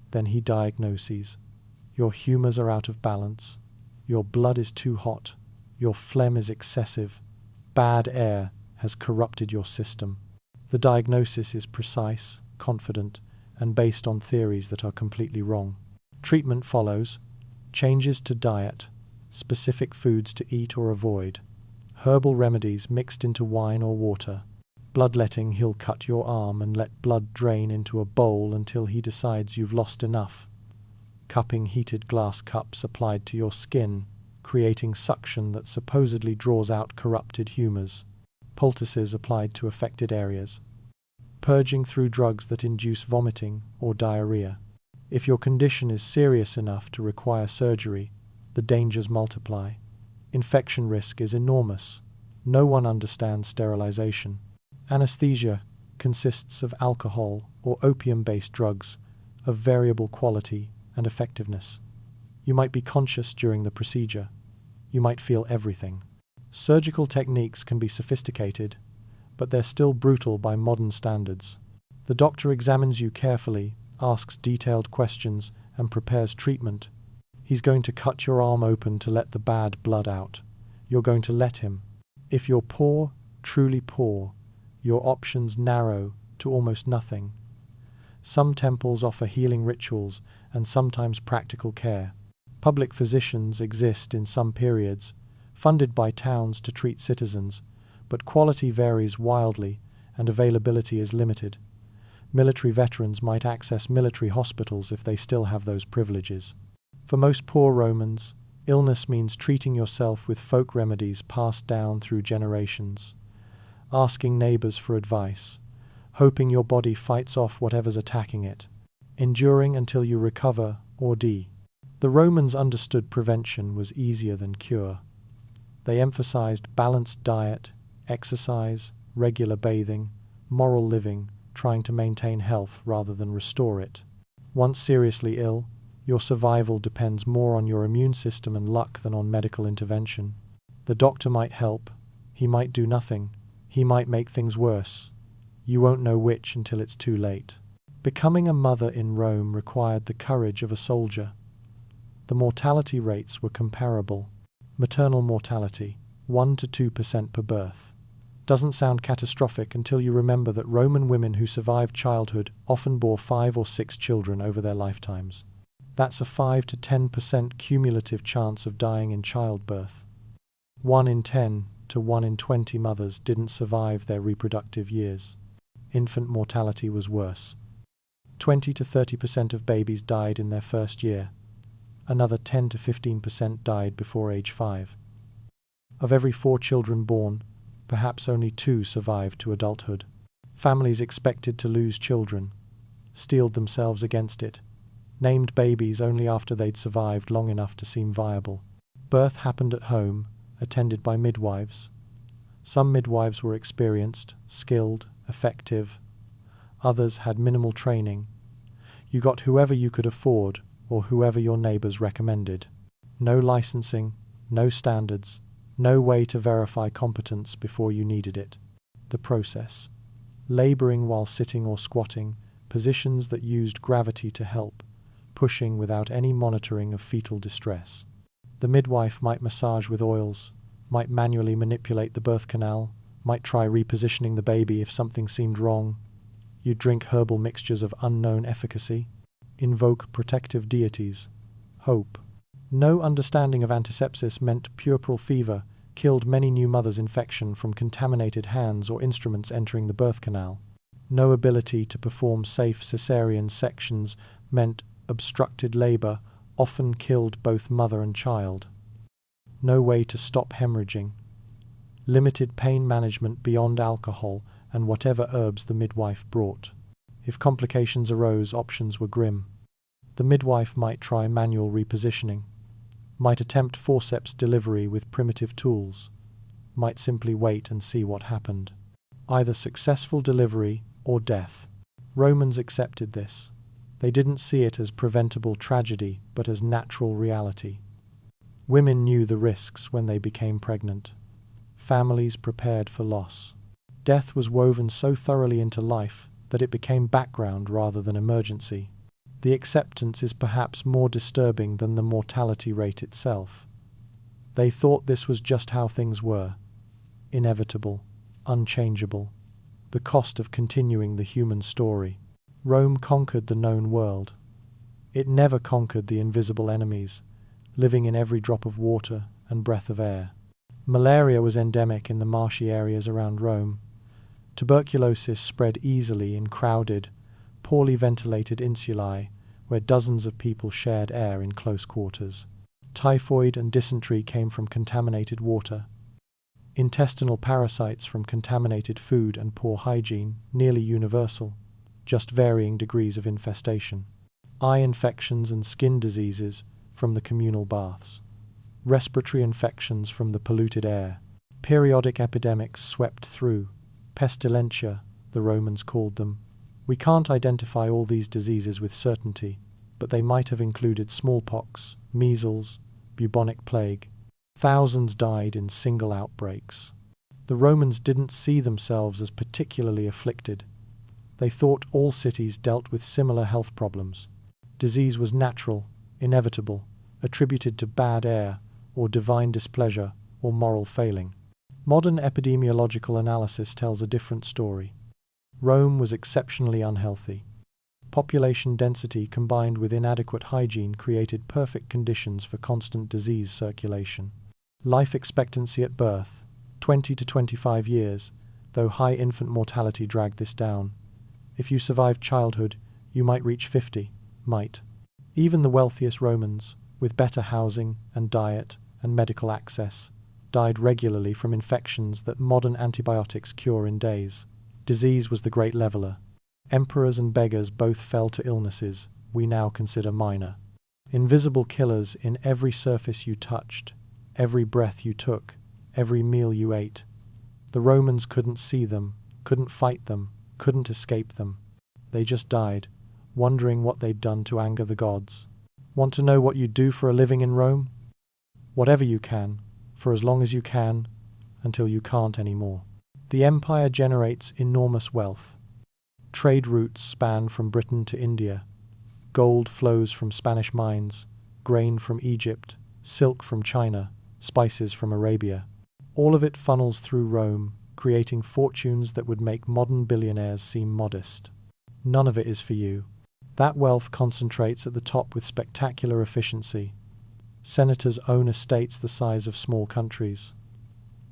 Then he diagnoses. Your humors are out of balance. Your blood is too hot. Your phlegm is excessive. Bad air has corrupted your system. The diagnosis is precise, confident, and based on theories that are completely wrong. Treatment follows. Changes to diet, specific foods to eat or avoid, herbal remedies mixed into wine or water. Bloodletting, he'll cut your arm and let blood drain into a bowl until he decides you've lost enough. Cupping, heated glass cups applied to your skin, creating suction that supposedly draws out corrupted humors. Poultices applied to affected areas. Purging through drugs that induce vomiting or diarrhea. If your condition is serious enough to require surgery, the dangers multiply. Infection risk is enormous. No one understands sterilization. Anesthesia consists of alcohol or opium-based drugs of variable quality and effectiveness. You might be conscious during the procedure. You might feel everything. Surgical techniques can be sophisticated, but they're still brutal by modern standards. The doctor examines you carefully, asks detailed questions, and prepares treatment. He's going to cut your arm open to let the bad blood out. You're going to let him. If you're poor, truly poor, your options narrow to almost nothing. Some temples offer healing rituals and sometimes practical care. Public physicians exist in some periods, funded by towns to treat citizens, but quality varies wildly and availability is limited. Military veterans might access military hospitals if they still have those privileges. For most poor Romans, illness means treating yourself with folk remedies passed down through generations. Asking neighbors for advice, hoping your body fights off whatever's attacking it, enduring until you recover or die. The Romans understood prevention was easier than cure. They emphasized balanced diet, exercise, regular bathing, moral living, trying to maintain health rather than restore it. Once seriously ill, your survival depends more on your immune system and luck than on medical intervention. The doctor might help, he might do nothing. He might make things worse. You won't know which until it's too late. Becoming a mother in Rome required the courage of a soldier. The mortality rates were comparable. Maternal mortality, 1 to 2% per birth. Doesn't sound catastrophic until you remember that Roman women who survived childhood often bore 5 or 6 children over their lifetimes. That's a 5 to 10% cumulative chance of dying in childbirth. 1 in 10 to 1 in 20 mothers didn't survive their reproductive years. Infant mortality was worse. 20 to 30% of babies died in their first year. Another 10 to 15% died before age 5. Of every 4 children born, perhaps only 2 survived to adulthood. Families expected to lose children, steeled themselves against it, named babies only after they'd survived long enough to seem viable. Birth happened at home, attended by midwives. Some midwives were experienced, skilled, effective. Others had minimal training. You got whoever you could afford or whoever your neighbors recommended. No licensing, no standards, no way to verify competence before you needed it. The process. Laboring while sitting or squatting, positions that used gravity to help, pushing without any monitoring of fetal distress. The midwife might massage with oils, might manually manipulate the birth canal, might try repositioning the baby if something seemed wrong. You'd drink herbal mixtures of unknown efficacy, invoke protective deities, hope. No understanding of antisepsis meant puerperal fever killed many new mothers' infection from contaminated hands or instruments entering the birth canal. No ability to perform safe cesarean sections meant obstructed labor often killed both mother and child. No way to stop hemorrhaging. Limited pain management beyond alcohol and whatever herbs the midwife brought. If complications arose, options were grim. The midwife might try manual repositioning, might attempt forceps delivery with primitive tools, might simply wait and see what happened. Either successful delivery or death. Romans accepted this. They didn't see it as preventable tragedy, but as natural reality. Women knew the risks when they became pregnant. Families prepared for loss. Death was woven so thoroughly into life that it became background rather than emergency. The acceptance is perhaps more disturbing than the mortality rate itself. They thought this was just how things were. Inevitable, unchangeable. The cost of continuing the human story. Rome conquered the known world. It never conquered the invisible enemies, living in every drop of water and breath of air. Malaria was endemic in the marshy areas around Rome. Tuberculosis spread easily in crowded, poorly ventilated insulae where dozens of people shared air in close quarters. Typhoid and dysentery came from contaminated water. Intestinal parasites from contaminated food and poor hygiene, nearly universal, just varying degrees of infestation. Eye infections and skin diseases from the communal baths. Respiratory infections from the polluted air. Periodic epidemics swept through. Pestilentia, the Romans called them. We can't identify all these diseases with certainty, but they might have included smallpox, measles, bubonic plague. Thousands died in single outbreaks. The Romans didn't see themselves as particularly afflicted. They thought all cities dealt with similar health problems. Disease was natural, inevitable, attributed to bad air, or divine displeasure, or moral failing. Modern epidemiological analysis tells a different story. Rome was exceptionally unhealthy. Population density combined with inadequate hygiene created perfect conditions for constant disease circulation. Life expectancy at birth, 20 to 25 years, though high infant mortality dragged this down. If you survived childhood, you might reach 50, might. Even the wealthiest Romans, with better housing and diet and medical access, died regularly from infections that modern antibiotics cure in days. Disease was the great leveler. Emperors and beggars both fell to illnesses we now consider minor. Invisible killers in every surface you touched, every breath you took, every meal you ate. The Romans couldn't see them, couldn't fight them, couldn't escape them. They just died, wondering what they'd done to anger the gods. Want to know what you do for a living in Rome? Whatever you can, for as long as you can, until you can't anymore. The empire generates enormous wealth. Trade routes span from Britain to India. Gold flows from Spanish mines, grain from Egypt, silk from China, spices from Arabia. All of it funnels through Rome, creating fortunes that would make modern billionaires seem modest. None of it is for you. That wealth concentrates at the top with spectacular efficiency. Senators own estates the size of small countries.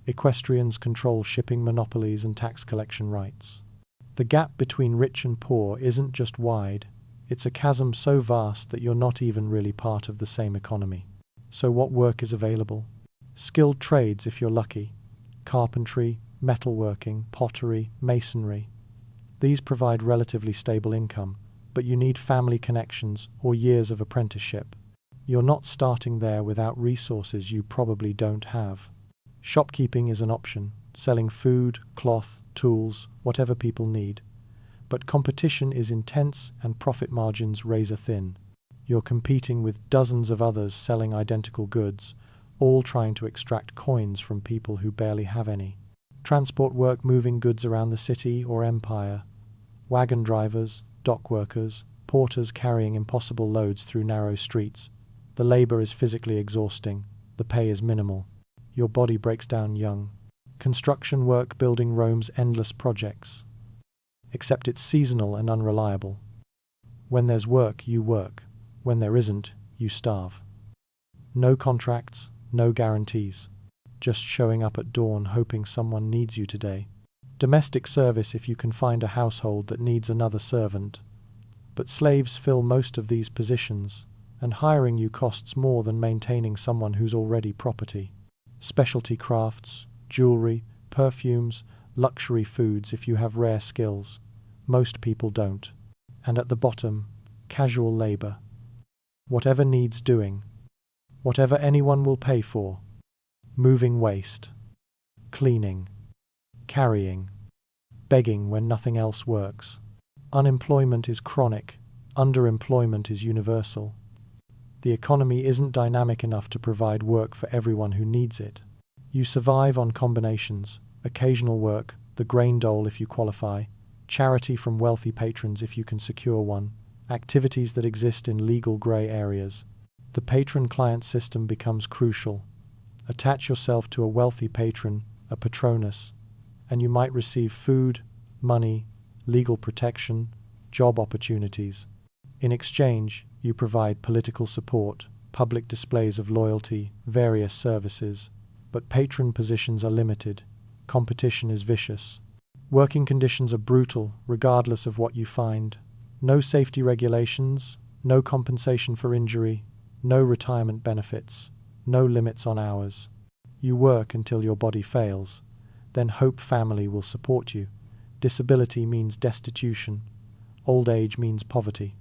Equestrians control shipping monopolies and tax collection rights. The gap between rich and poor isn't just wide, it's a chasm so vast that you're not even really part of the same economy. So what work is available? Skilled trades if you're lucky. Carpentry, metalworking, pottery, masonry. These provide relatively stable income, but you need family connections or years of apprenticeship. You're not starting there without resources you probably don't have. Shopkeeping is an option, selling food, cloth, tools, whatever people need. But competition is intense and profit margins razor thin. You're competing with dozens of others selling identical goods, all trying to extract coins from people who barely have any. Transport work moving goods around the city or empire. Wagon drivers, dock workers, porters carrying impossible loads through narrow streets. The labor is physically exhausting. The pay is minimal. Your body breaks down young. Construction work building Rome's endless projects. Except it's seasonal and unreliable. When there's work, you work. When there isn't, you starve. No contracts, no guarantees. Just showing up at dawn hoping someone needs you today. Domestic service if you can find a household that needs another servant. But slaves fill most of these positions, and hiring you costs more than maintaining someone who's already property. Specialty crafts, jewelry, perfumes, luxury foods if you have rare skills. Most people don't. And at the bottom, casual labor. Whatever needs doing. Whatever anyone will pay for. Moving waste. Cleaning. Carrying. Begging when nothing else works. Unemployment is chronic. Underemployment is universal. The economy isn't dynamic enough to provide work for everyone who needs it. You survive on combinations, occasional work, the grain dole if you qualify, charity from wealthy patrons if you can secure one, activities that exist in legal grey areas. The patron-client system becomes crucial. Attach yourself to a wealthy patron, a patronus, and you might receive food, money, legal protection, job opportunities. In exchange, you provide political support, public displays of loyalty, various services, but patron positions are limited. Competition is vicious. Working conditions are brutal, regardless of what you find. No safety regulations, no compensation for injury, no retirement benefits, no limits on hours. You work until your body fails, then hope family will support you. Disability means destitution. Old age means poverty.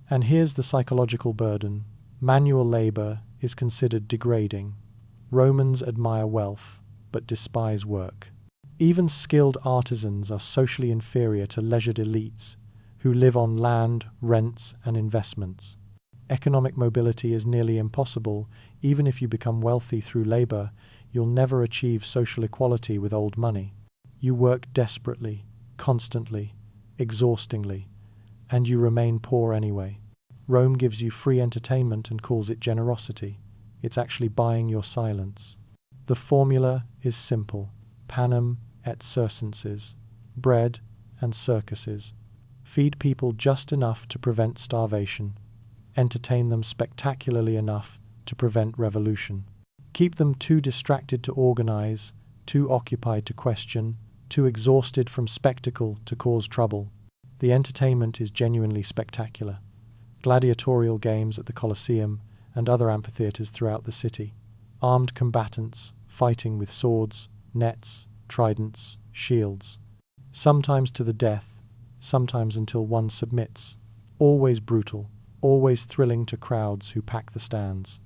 And here's the psychological burden. Manual labor is considered degrading. Romans admire wealth, but despise work. Even skilled artisans are socially inferior to leisured elites who live on land, rents, and investments. Economic mobility is nearly impossible. Even if you become wealthy through labor, you'll never achieve social equality with old money. You work desperately, constantly, exhaustingly, and you remain poor anyway. Rome gives you free entertainment and calls it generosity. It's actually buying your silence. The formula is simple. Panem et circenses. Bread and circuses. Feed people just enough to prevent starvation. Entertain them spectacularly enough to prevent revolution. Keep them too distracted to organize, too occupied to question, too exhausted from spectacle to cause trouble. The entertainment is genuinely spectacular. Gladiatorial games at the Colosseum and other amphitheaters throughout the city. Armed combatants fighting with swords, nets, tridents, shields. Sometimes to the death, sometimes until one submits. Always brutal, always thrilling to crowds who pack the stands.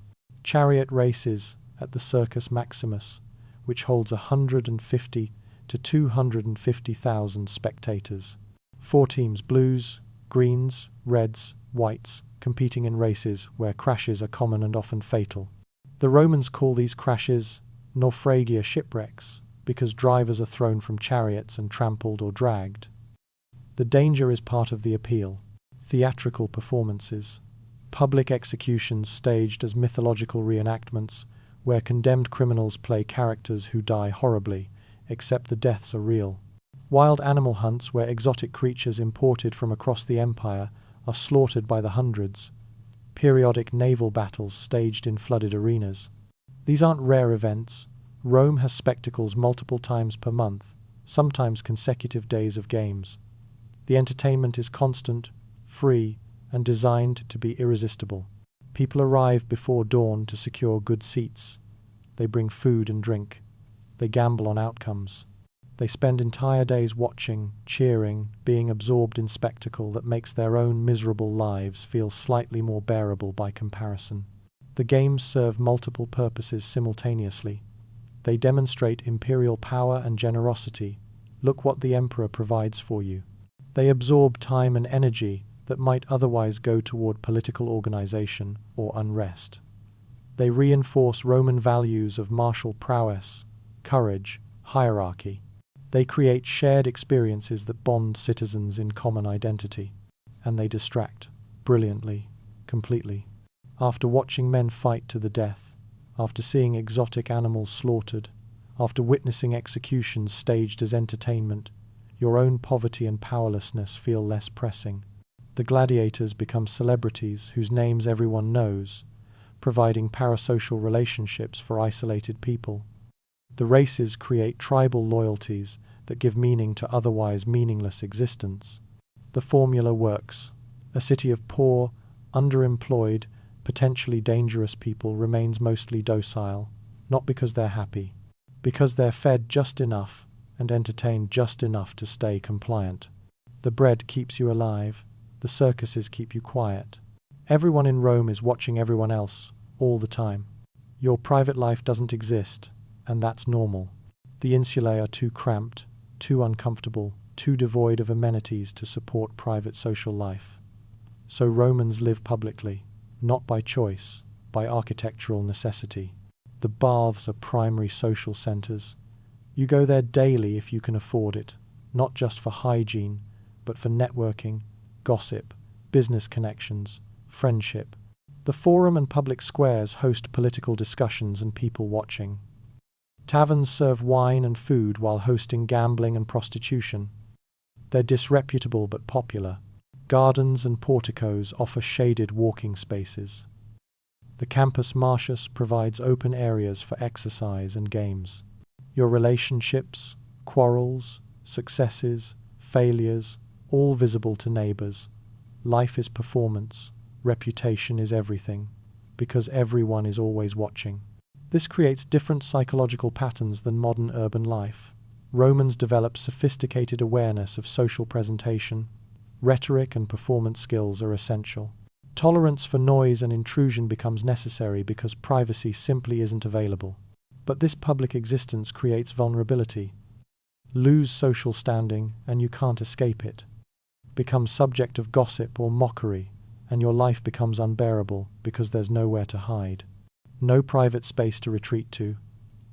Chariot races at the Circus Maximus, which holds 150 to 250,000 spectators. 4 teams, blues, greens, reds, whites, competing in races where crashes are common and often fatal. The Romans call these crashes naufragia, shipwrecks, because drivers are thrown from chariots and trampled or dragged. The danger is part of the appeal. Theatrical performances. Public executions staged as mythological reenactments, where condemned criminals play characters who die horribly, except the deaths are real. Wild animal hunts where exotic creatures imported from across the empire are slaughtered by the hundreds, periodic naval battles staged in flooded arenas. These aren't rare events. Rome has spectacles multiple times per month, sometimes consecutive days of games. The entertainment is constant, free, and designed to be irresistible. People arrive before dawn to secure good seats. They bring food and drink. They gamble on outcomes. They spend entire days watching, cheering, being absorbed in spectacle that makes their own miserable lives feel slightly more bearable by comparison. The games serve multiple purposes simultaneously. They demonstrate imperial power and generosity. Look what the emperor provides for you. They absorb time and energy that might otherwise go toward political organization or unrest. They reinforce Roman values of martial prowess, courage, hierarchy. They create shared experiences that bond citizens in common identity. And they distract, brilliantly, completely. After watching men fight to the death, after seeing exotic animals slaughtered, after witnessing executions staged as entertainment, your own poverty and powerlessness feel less pressing. The gladiators become celebrities whose names everyone knows, providing parasocial relationships for isolated people. The races create tribal loyalties that give meaning to otherwise meaningless existence. The formula works. A city of poor, underemployed, potentially dangerous people remains mostly docile, not because they're happy, because they're fed just enough and entertained just enough to stay compliant. The bread keeps you alive. The circuses keep you quiet. Everyone in Rome is watching everyone else, all the time. Your private life doesn't exist, and that's normal. The insulae are too cramped, too uncomfortable, too devoid of amenities to support private social life. So Romans live publicly, not by choice, by architectural necessity. The baths are primary social centers. You go there daily if you can afford it, not just for hygiene, but for networking, gossip, business connections, friendship. The forum and public squares host political discussions and people watching. Taverns serve wine and food while hosting gambling and prostitution. They're disreputable but popular. Gardens and porticos offer shaded walking spaces. The Campus Martius provides open areas for exercise and games. Your relationships, quarrels, successes, failures, all visible to neighbors. Life is performance. Reputation is everything, because everyone is always watching. This creates different psychological patterns than modern urban life. Romans developed sophisticated awareness of social presentation. Rhetoric and performance skills are essential. Tolerance for noise and intrusion becomes necessary because privacy simply isn't available. But this public existence creates vulnerability. Lose social standing and you can't escape it. Become subject of gossip or mockery, and your life becomes unbearable because there's nowhere to hide. No private space to retreat to.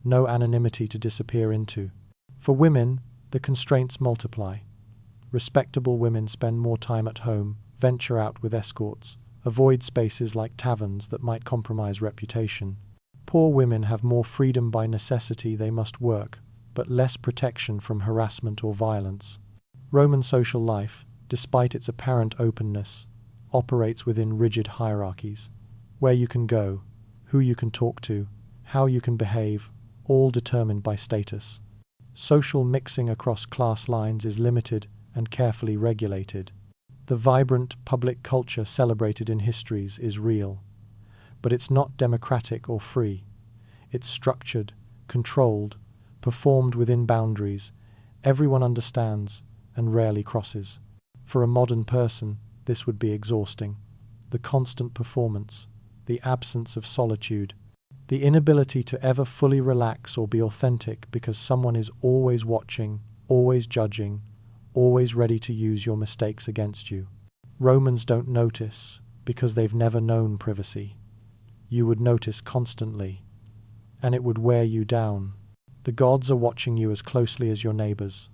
No anonymity to disappear into. For women, the constraints multiply. Respectable women spend more time at home, venture out with escorts, avoid spaces like taverns that might compromise reputation. Poor women have more freedom by necessity, they must work, but less protection from harassment or violence. Roman social life, despite its apparent openness, operates within rigid hierarchies. Where you can go, who you can talk to, how you can behave, all determined by status. Social mixing across class lines is limited and carefully regulated. The vibrant public culture celebrated in histories is real, but it's not democratic or free. It's structured, controlled, performed within boundaries everyone understands and rarely crosses. For a modern person, this would be exhausting. The constant performance, the absence of solitude, the inability to ever fully relax or be authentic because someone is always watching, always judging, always ready to use your mistakes against you. Romans don't notice because they've never known privacy. You would notice constantly, and it would wear you down. The gods are watching you as closely as your neighbors,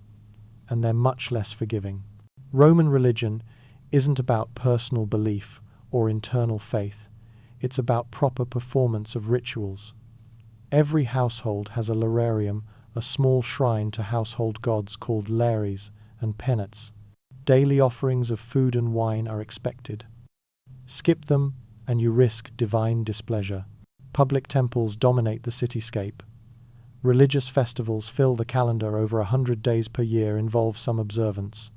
and they're much less forgiving. Roman religion isn't about personal belief or internal faith. It's about proper performance of rituals. Every household has a lararium, a small shrine to household gods called lares and penates. Daily offerings of food and wine are expected. Skip them, and you risk divine displeasure. Public temples dominate the cityscape. Religious festivals fill the calendar. Over 100 days per year involve some observance.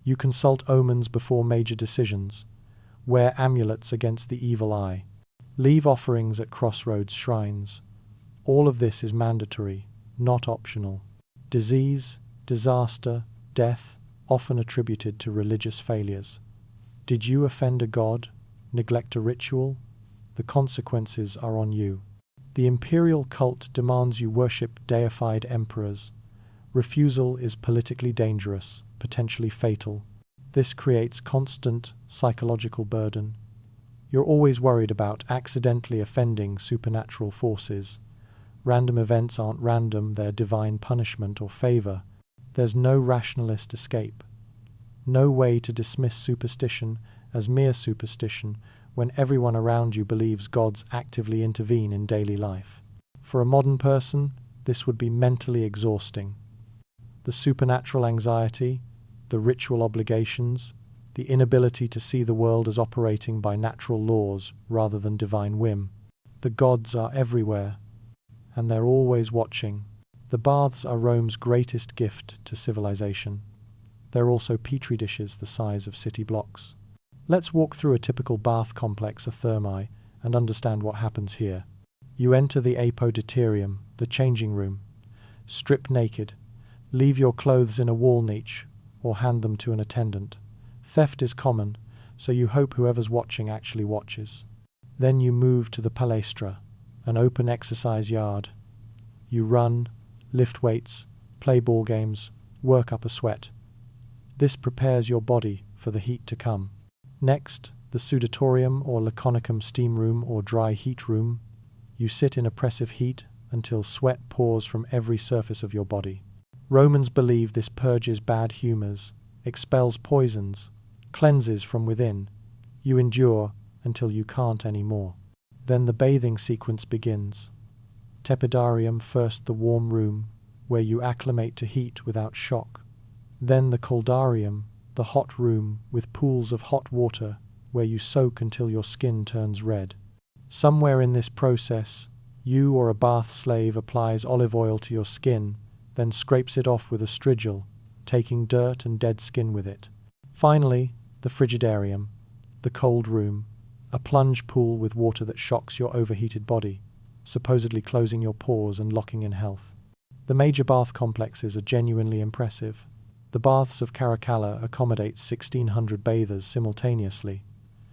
You consult omens before major decisions. Wear amulets against the evil eye. Leave offerings at crossroads shrines. All of this is mandatory, not optional. Disease, disaster, death, often attributed to religious failures. Did you offend a god? Neglect a ritual? The consequences are on you. The imperial cult demands you worship deified emperors. Refusal is politically dangerous, potentially fatal. This creates constant psychological burden. You're always worried about accidentally offending supernatural forces. Random events aren't random, they're divine punishment or favor. There's no rationalist escape. No way to dismiss superstition as mere superstition when everyone around you believes gods actively intervene in daily life. For a modern person, this would be mentally exhausting. The supernatural anxiety, the ritual obligations, the inability to see the world as operating by natural laws rather than divine whim. The gods are everywhere, and they're always watching. The baths are Rome's greatest gift to civilization. They're also petri dishes the size of city blocks. Let's walk through a typical bath complex, a thermae, and understand what happens here. You enter the apodyterium, the changing room. Strip naked. Leave your clothes in a wall niche, or hand them to an attendant. Theft is common, so you hope whoever's watching actually watches. Then you move to the palestra, an open exercise yard. You run, lift weights, play ball games, work up a sweat. This prepares your body for the heat to come. Next, the sudatorium or laconicum steam room or dry heat room. You sit in oppressive heat until sweat pours from every surface of your body. Romans believe this purges bad humors, expels poisons, cleanses from within. You endure until you can't anymore. Then the bathing sequence begins. Tepidarium, first the warm room, where you acclimate to heat without shock. Then the coldarium, the hot room with pools of hot water, where you soak until your skin turns red. Somewhere in this process, you or a bath slave applies olive oil to your skin, then scrapes it off with a strigil, taking dirt and dead skin with it. Finally, the frigidarium, the cold room, a plunge pool with water that shocks your overheated body, supposedly closing your pores and locking in health. The major bath complexes are genuinely impressive. The baths of Caracalla accommodate 1,600 bathers simultaneously.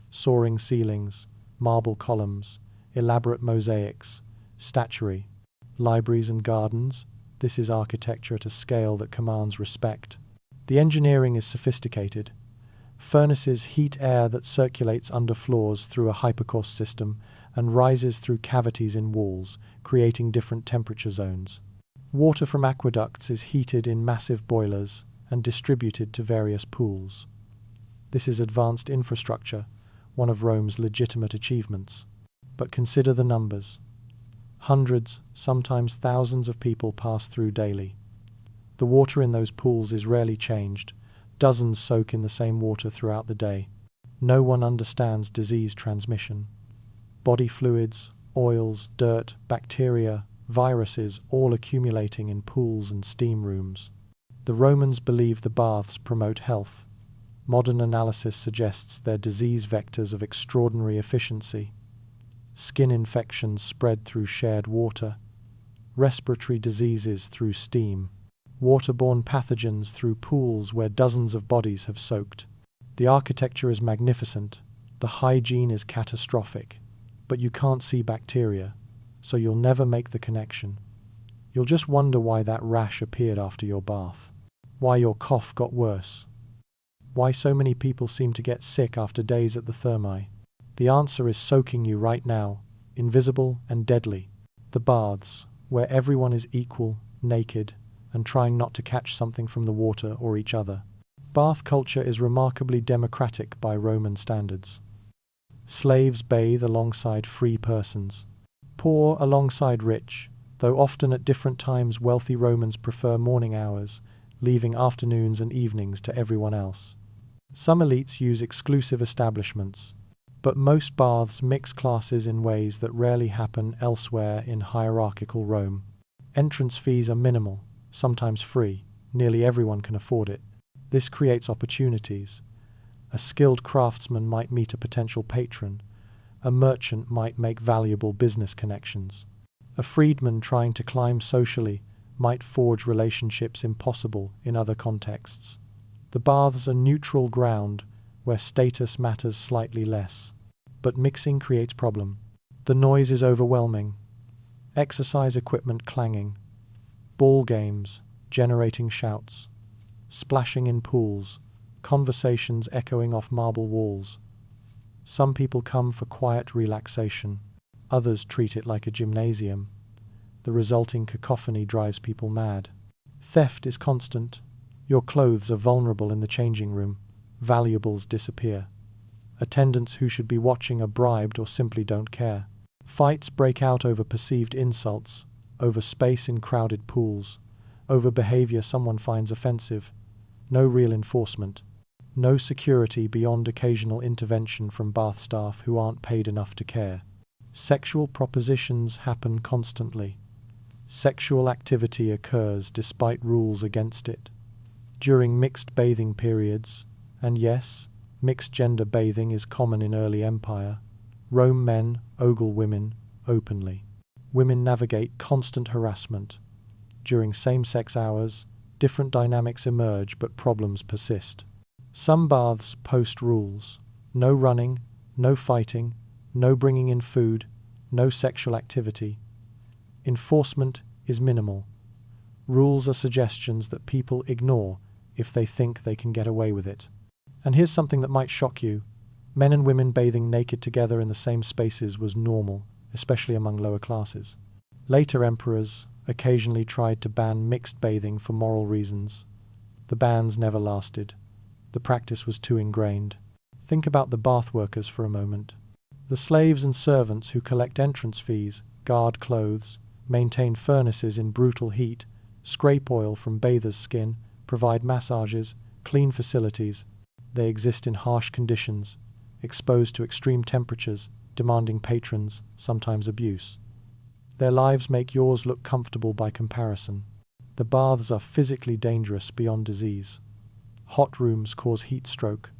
Soaring ceilings, marble columns, elaborate mosaics, statuary, libraries and gardens. This is architecture at a scale that commands respect. The engineering is sophisticated. Furnaces heat air that circulates under floors through a hypercaust system and rises through cavities in walls, creating different temperature zones. Water from aqueducts is heated in massive boilers and distributed to various pools. This is advanced infrastructure, one of Rome's legitimate achievements. But consider the numbers. Hundreds, sometimes thousands of people pass through daily. The water in those pools is rarely changed. Dozens soak in the same water throughout the day. No one understands disease transmission. Body fluids, oils, dirt, bacteria, viruses, all accumulating in pools and steam rooms. The Romans believed the baths promote health. Modern analysis suggests they're disease vectors of extraordinary efficiency. Skin infections spread through shared water. Respiratory diseases through steam. Waterborne pathogens through pools where dozens of bodies have soaked. The architecture is magnificent. The hygiene is catastrophic. But you can't see bacteria, so you'll never make the connection. You'll just wonder why that rash appeared after your bath. Why your cough got worse. Why so many people seem to get sick after days at the thermae. The answer is soaking you right now, invisible and deadly. The baths, where everyone is equal, naked, and trying not to catch something from the water or each other. Bath culture is remarkably democratic by Roman standards. Slaves bathe alongside free persons. Poor alongside rich, though often at different times wealthy Romans prefer morning hours, leaving afternoons and evenings to everyone else. Some elites use exclusive establishments, but most baths mix classes in ways that rarely happen elsewhere in hierarchical Rome. Entrance fees are minimal, sometimes free. Nearly everyone can afford it. This creates opportunities. A skilled craftsman might meet a potential patron. A merchant might make valuable business connections. A freedman trying to climb socially might forge relationships impossible in other contexts. The baths are neutral ground where status matters slightly less. But mixing creates problem. The noise is overwhelming. Exercise equipment clanging. Ball games generating shouts. Splashing in pools. Conversations echoing off marble walls. Some people come for quiet relaxation. Others treat it like a gymnasium. The resulting cacophony drives people mad. Theft is constant. Your clothes are vulnerable in the changing room. Valuables disappear. Attendants who should be watching are bribed or simply don't care. Fights break out over perceived insults, over space in crowded pools, over behavior someone finds offensive. No real enforcement. No security beyond occasional intervention from bath staff who aren't paid enough to care. Sexual propositions happen constantly. Sexual activity occurs despite rules against it. During mixed bathing periods, and yes, mixed-gender bathing is common in early empire, Rome men ogle women openly. Women navigate constant harassment. During same-sex hours, different dynamics emerge but problems persist. Some baths post rules. No running, no fighting, no bringing in food, no sexual activity. Enforcement is minimal. Rules are suggestions that people ignore if they think they can get away with it. And here's something that might shock you. Men and women bathing naked together in the same spaces was normal, especially among lower classes. Later emperors occasionally tried to ban mixed bathing for moral reasons. The bans never lasted. The practice was too ingrained. Think about the bath workers for a moment. The slaves and servants who collect entrance fees, guard clothes, maintain furnaces in brutal heat, scrape oil from bathers' skin, provide massages, clean facilities. They exist in harsh conditions, exposed to extreme temperatures, demanding patrons, sometimes abuse. Their lives make yours look comfortable by comparison. The baths are physically dangerous beyond disease. Hot rooms cause heat stroke.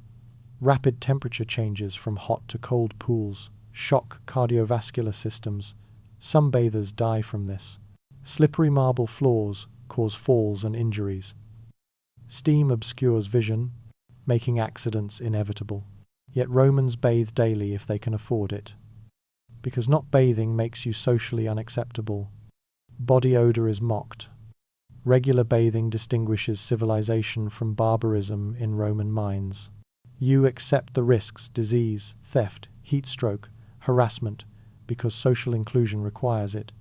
Rapid temperature changes from hot to cold pools shock cardiovascular systems. Some bathers die from this. Slippery marble floors cause falls and injuries. Steam obscures vision, making accidents inevitable. Yet Romans bathe daily if they can afford it. Because not bathing makes you socially unacceptable. Body odor is mocked. Regular bathing distinguishes civilization from barbarism in Roman minds. You accept the risks, disease, theft, heat stroke, harassment, because social inclusion requires it.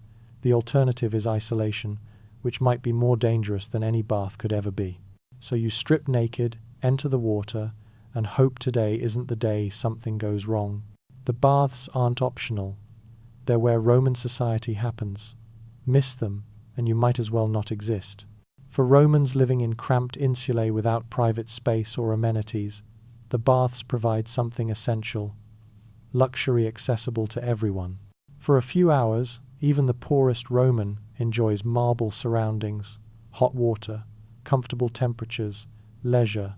The alternative is isolation, which might be more dangerous than any bath could ever be. So you strip naked, enter the water, and hope today isn't the day something goes wrong. The baths aren't optional. They're where Roman society happens. Miss them, and you might as well not exist. For Romans living in cramped insulae without private space or amenities, the baths provide something essential, luxury accessible to everyone. For a few hours, even the poorest Roman enjoys marble surroundings, hot water, comfortable temperatures, leisure.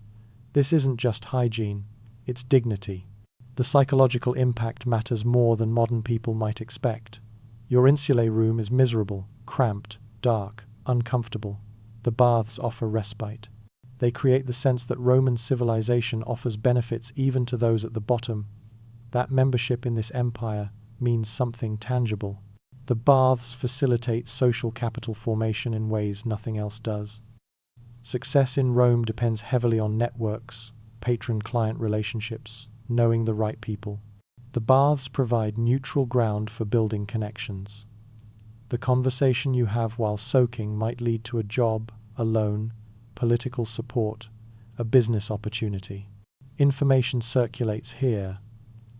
This isn't just hygiene, it's dignity. The psychological impact matters more than modern people might expect. Your insulae room is miserable, cramped, dark, uncomfortable. The baths offer respite. They create the sense that Roman civilization offers benefits even to those at the bottom. That membership in this empire means something tangible. The baths facilitate social capital formation in ways nothing else does. Success in Rome depends heavily on networks, patron-client relationships, knowing the right people. The baths provide neutral ground for building connections. The conversation you have while soaking might lead to a job, a loan, political support, a business opportunity. Information circulates here.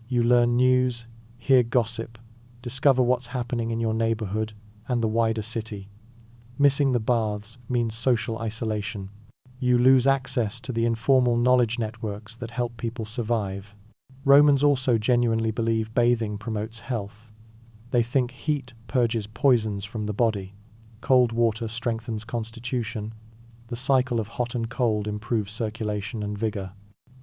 You learn news, hear gossip, discover what's happening in your neighborhood and the wider city. Missing the baths means social isolation. You lose access to the informal knowledge networks that help people survive. Romans also genuinely believe bathing promotes health. They think heat purges poisons from the body, cold water strengthens constitution, the cycle of hot and cold improves circulation and vigor.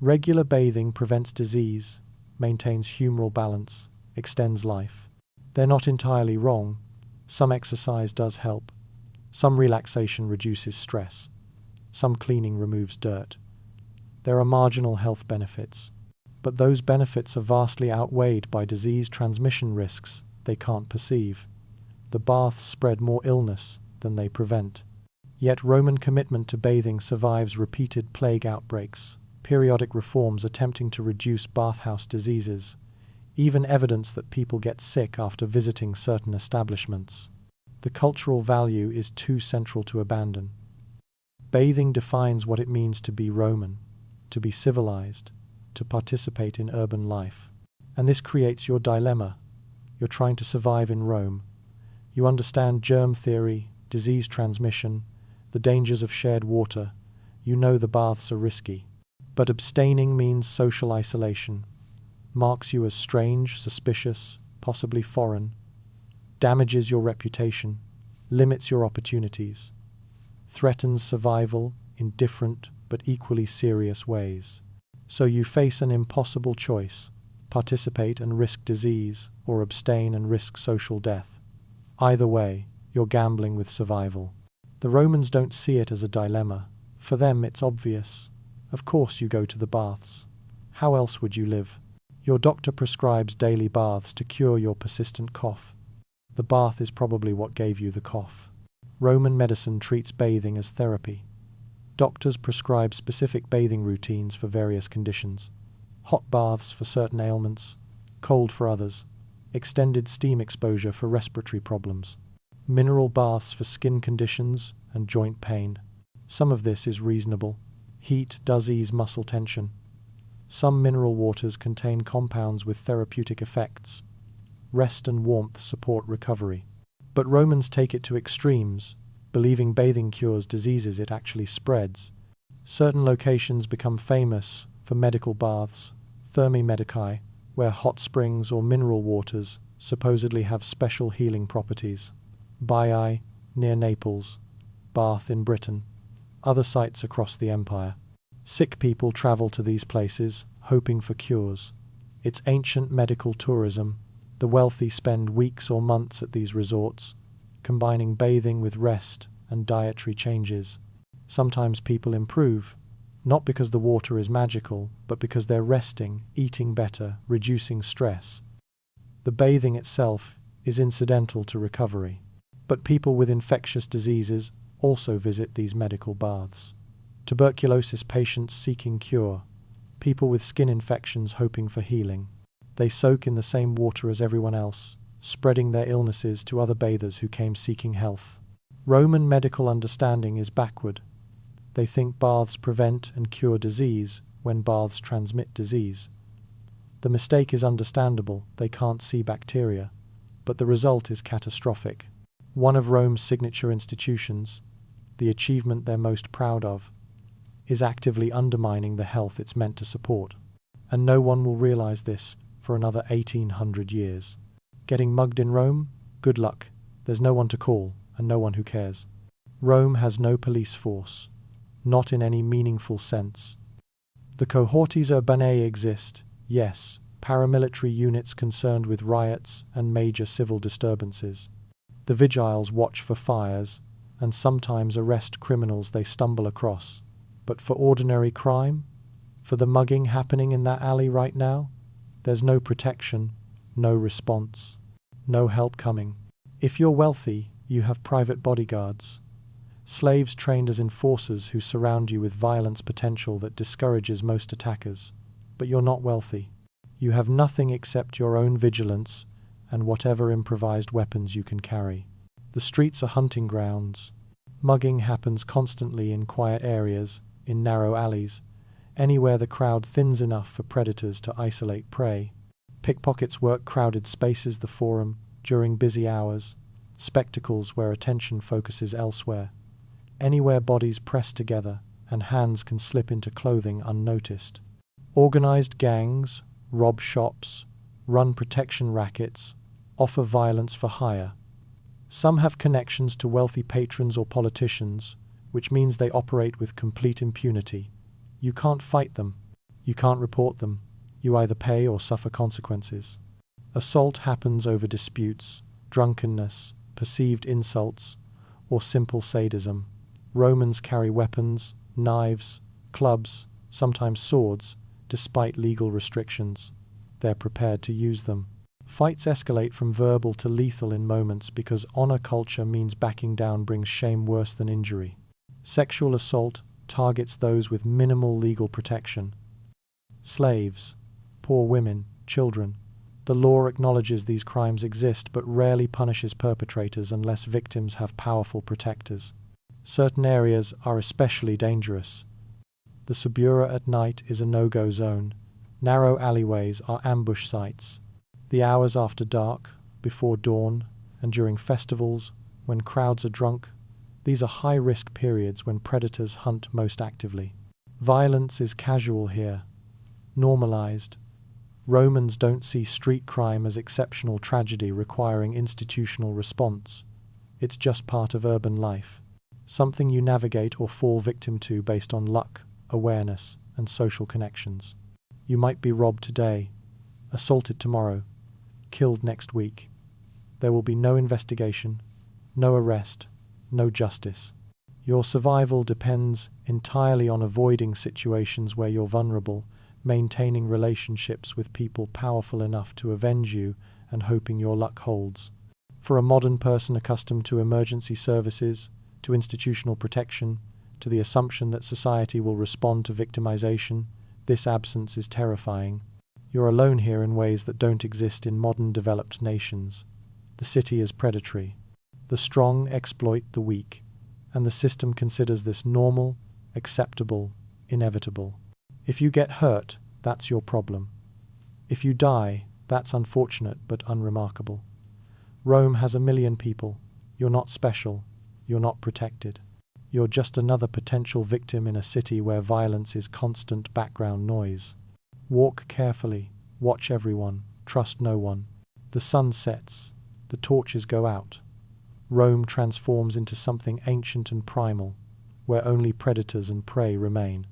Regular bathing prevents disease, maintains humoral balance, extends life. They're not entirely wrong. Some exercise does help. Some relaxation reduces stress. Some cleaning removes dirt. There are marginal health benefits, but those benefits are vastly outweighed by disease transmission risks they can't perceive. The baths spread more illness than they prevent. Yet Roman commitment to bathing survives repeated plague outbreaks, periodic reforms attempting to reduce bathhouse diseases, even evidence that people get sick after visiting certain establishments. The cultural value is too central to abandon. Bathing defines what it means to be Roman, to be civilized, to participate in urban life. And this creates your dilemma. You're trying to survive in Rome. You understand germ theory, disease transmission, the dangers of shared water. You know the baths are risky. But abstaining means social isolation, marks you as strange, suspicious, possibly foreign, damages your reputation, limits your opportunities, threatens survival in different but equally serious ways. So you face an impossible choice: participate and risk disease, or abstain and risk social death. Either way, you're gambling with survival. The Romans don't see it as a dilemma. For them, it's obvious. Of course you go to the baths. How else would you live? Your doctor prescribes daily baths to cure your persistent cough. The bath is probably what gave you the cough. Roman medicine treats bathing as therapy. Doctors prescribe specific bathing routines for various conditions. Hot baths for certain ailments, cold for others, extended steam exposure for respiratory problems, mineral baths for skin conditions and joint pain. Some of this is reasonable. Heat does ease muscle tension. Some mineral waters contain compounds with therapeutic effects. Rest and warmth support recovery. But Romans take it to extremes, believing bathing cures diseases it actually spreads. Certain locations become famous for medical baths, thermae medicae, where hot springs or mineral waters supposedly have special healing properties. Baiae, near Naples, Bath in Britain, other sites across the empire. Sick people travel to these places, hoping for cures. It's ancient medical tourism. The wealthy spend weeks or months at these resorts, combining bathing with rest and dietary changes. Sometimes people improve, not because the water is magical, but because they're resting, eating better, reducing stress. The bathing itself is incidental to recovery. But people with infectious diseases also visit these medical baths. Tuberculosis patients seeking cure, people with skin infections hoping for healing. They soak in the same water as everyone else, spreading their illnesses to other bathers who came seeking health. Roman medical understanding is backward. They think baths prevent and cure disease when baths transmit disease. The mistake is understandable. They can't see bacteria, but the result is catastrophic. One of Rome's signature institutions, the achievement they're most proud of, is actively undermining the health it's meant to support. And no one will realize this for another 1800 years. Getting mugged in Rome? Good luck. There's no one to call, and no one who cares. Rome has no police force, not in any meaningful sense. The cohortes urbanae exist, yes, paramilitary units concerned with riots and major civil disturbances. The vigiles watch for fires, and sometimes arrest criminals they stumble across. But for ordinary crime, for the mugging happening in that alley right now, there's no protection, no response, no help coming. If you're wealthy, you have private bodyguards, slaves trained as enforcers who surround you with violence potential that discourages most attackers. But you're not wealthy. You have nothing except your own vigilance and whatever improvised weapons you can carry. The streets are hunting grounds. Mugging happens constantly in quiet areas, in narrow alleys, anywhere the crowd thins enough for predators to isolate prey. Pickpockets work crowded spaces, the forum, during busy hours, spectacles where attention focuses elsewhere. Anywhere bodies press together, and hands can slip into clothing unnoticed. Organized gangs rob shops, run protection rackets, offer violence for hire. Some have connections to wealthy patrons or politicians, which means they operate with complete impunity. You can't fight them. You can't report them. You either pay or suffer consequences. Assault happens over disputes, drunkenness, perceived insults, or simple sadism. Romans carry weapons, knives, clubs, sometimes swords, despite legal restrictions. They're prepared to use them. Fights escalate from verbal to lethal in moments because honor culture means backing down brings shame worse than injury. Sexual assault targets those with minimal legal protection. Slaves, poor women, children. The law acknowledges these crimes exist but rarely punishes perpetrators unless victims have powerful protectors. Certain areas are especially dangerous. The Subura at night is a no-go zone. Narrow alleyways are ambush sites. The hours after dark, before dawn, and during festivals, when crowds are drunk, these are high-risk periods when predators hunt most actively. Violence is casual here, normalized. Romans don't see street crime as exceptional tragedy requiring institutional response. It's just part of urban life, something you navigate or fall victim to based on luck, awareness, and social connections. You might be robbed today, assaulted tomorrow, killed next week. There will be no investigation, no arrest, no justice. Your survival depends entirely on avoiding situations where you're vulnerable, maintaining relationships with people powerful enough to avenge you, and hoping your luck holds. For a modern person accustomed to emergency services, to institutional protection, to the assumption that society will respond to victimization, this absence is terrifying. You're alone here in ways that don't exist in modern developed nations. The city is predatory. The strong exploit the weak, and the system considers this normal, acceptable, inevitable. If you get hurt, that's your problem. If you die, that's unfortunate but unremarkable. Rome has 1 million people. You're not special. You're not protected. You're just another potential victim in a city where violence is constant background noise. Walk carefully. Watch everyone. Trust no one. The sun sets. The torches go out. Rome transforms into something ancient and primal, where only predators and prey remain.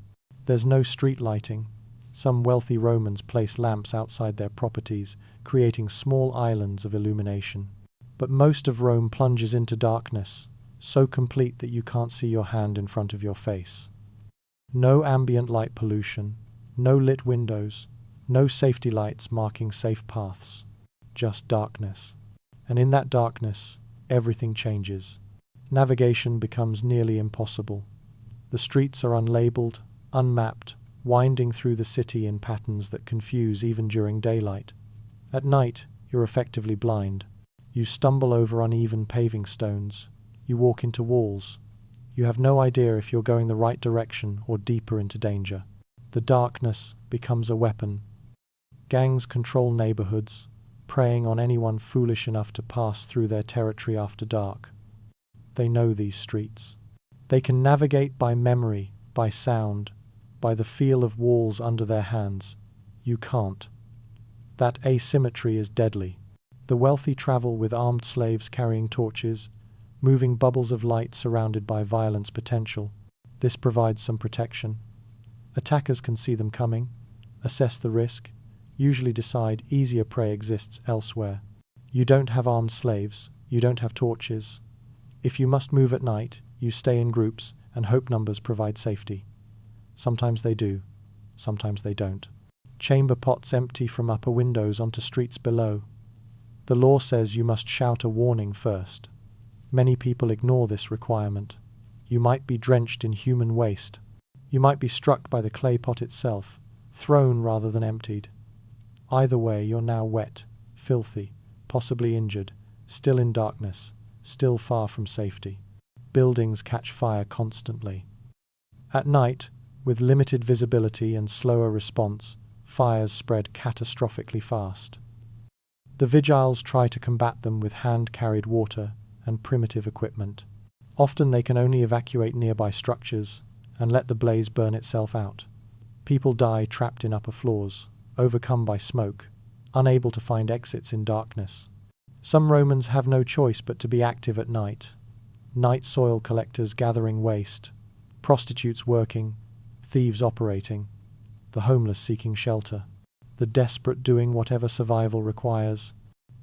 There's no street lighting. Some wealthy Romans place lamps outside their properties, creating small islands of illumination. But most of Rome plunges into darkness, so complete that you can't see your hand in front of your face. No ambient light pollution, no lit windows, no safety lights marking safe paths, just darkness. And in that darkness, everything changes. Navigation becomes nearly impossible. The streets are unlabeled, unmapped, winding through the city in patterns that confuse even during daylight. At night, you're effectively blind. You stumble over uneven paving stones. You walk into walls. You have no idea if you're going the right direction or deeper into danger. The darkness becomes a weapon. Gangs control neighborhoods, preying on anyone foolish enough to pass through their territory after dark. They know these streets. They can navigate by memory, by sound, by the feel of walls under their hands. You can't. That asymmetry is deadly. The wealthy travel with armed slaves carrying torches, moving bubbles of light surrounded by violence potential. This provides some protection. Attackers can see them coming, assess the risk, usually decide easier prey exists elsewhere. You don't have armed slaves, you don't have torches. If you must move at night, you stay in groups and hope numbers provide safety. Sometimes they do, sometimes they don't. Chamber pots empty from upper windows onto streets below. The law says you must shout a warning first. Many people ignore this requirement. You might be drenched in human waste. You might be struck by the clay pot itself, thrown rather than emptied. Either way, you're now wet, filthy, possibly injured, still in darkness, still far from safety. Buildings catch fire constantly. At night, with limited visibility and slower response, fires spread catastrophically fast. The vigiles try to combat them with hand-carried water and primitive equipment. Often they can only evacuate nearby structures, and let the blaze burn itself out. People die trapped in upper floors, overcome by smoke, unable to find exits in darkness. Some Romans have no choice but to be active at night. Night soil collectors gathering waste, prostitutes working, thieves operating, the homeless seeking shelter, the desperate doing whatever survival requires.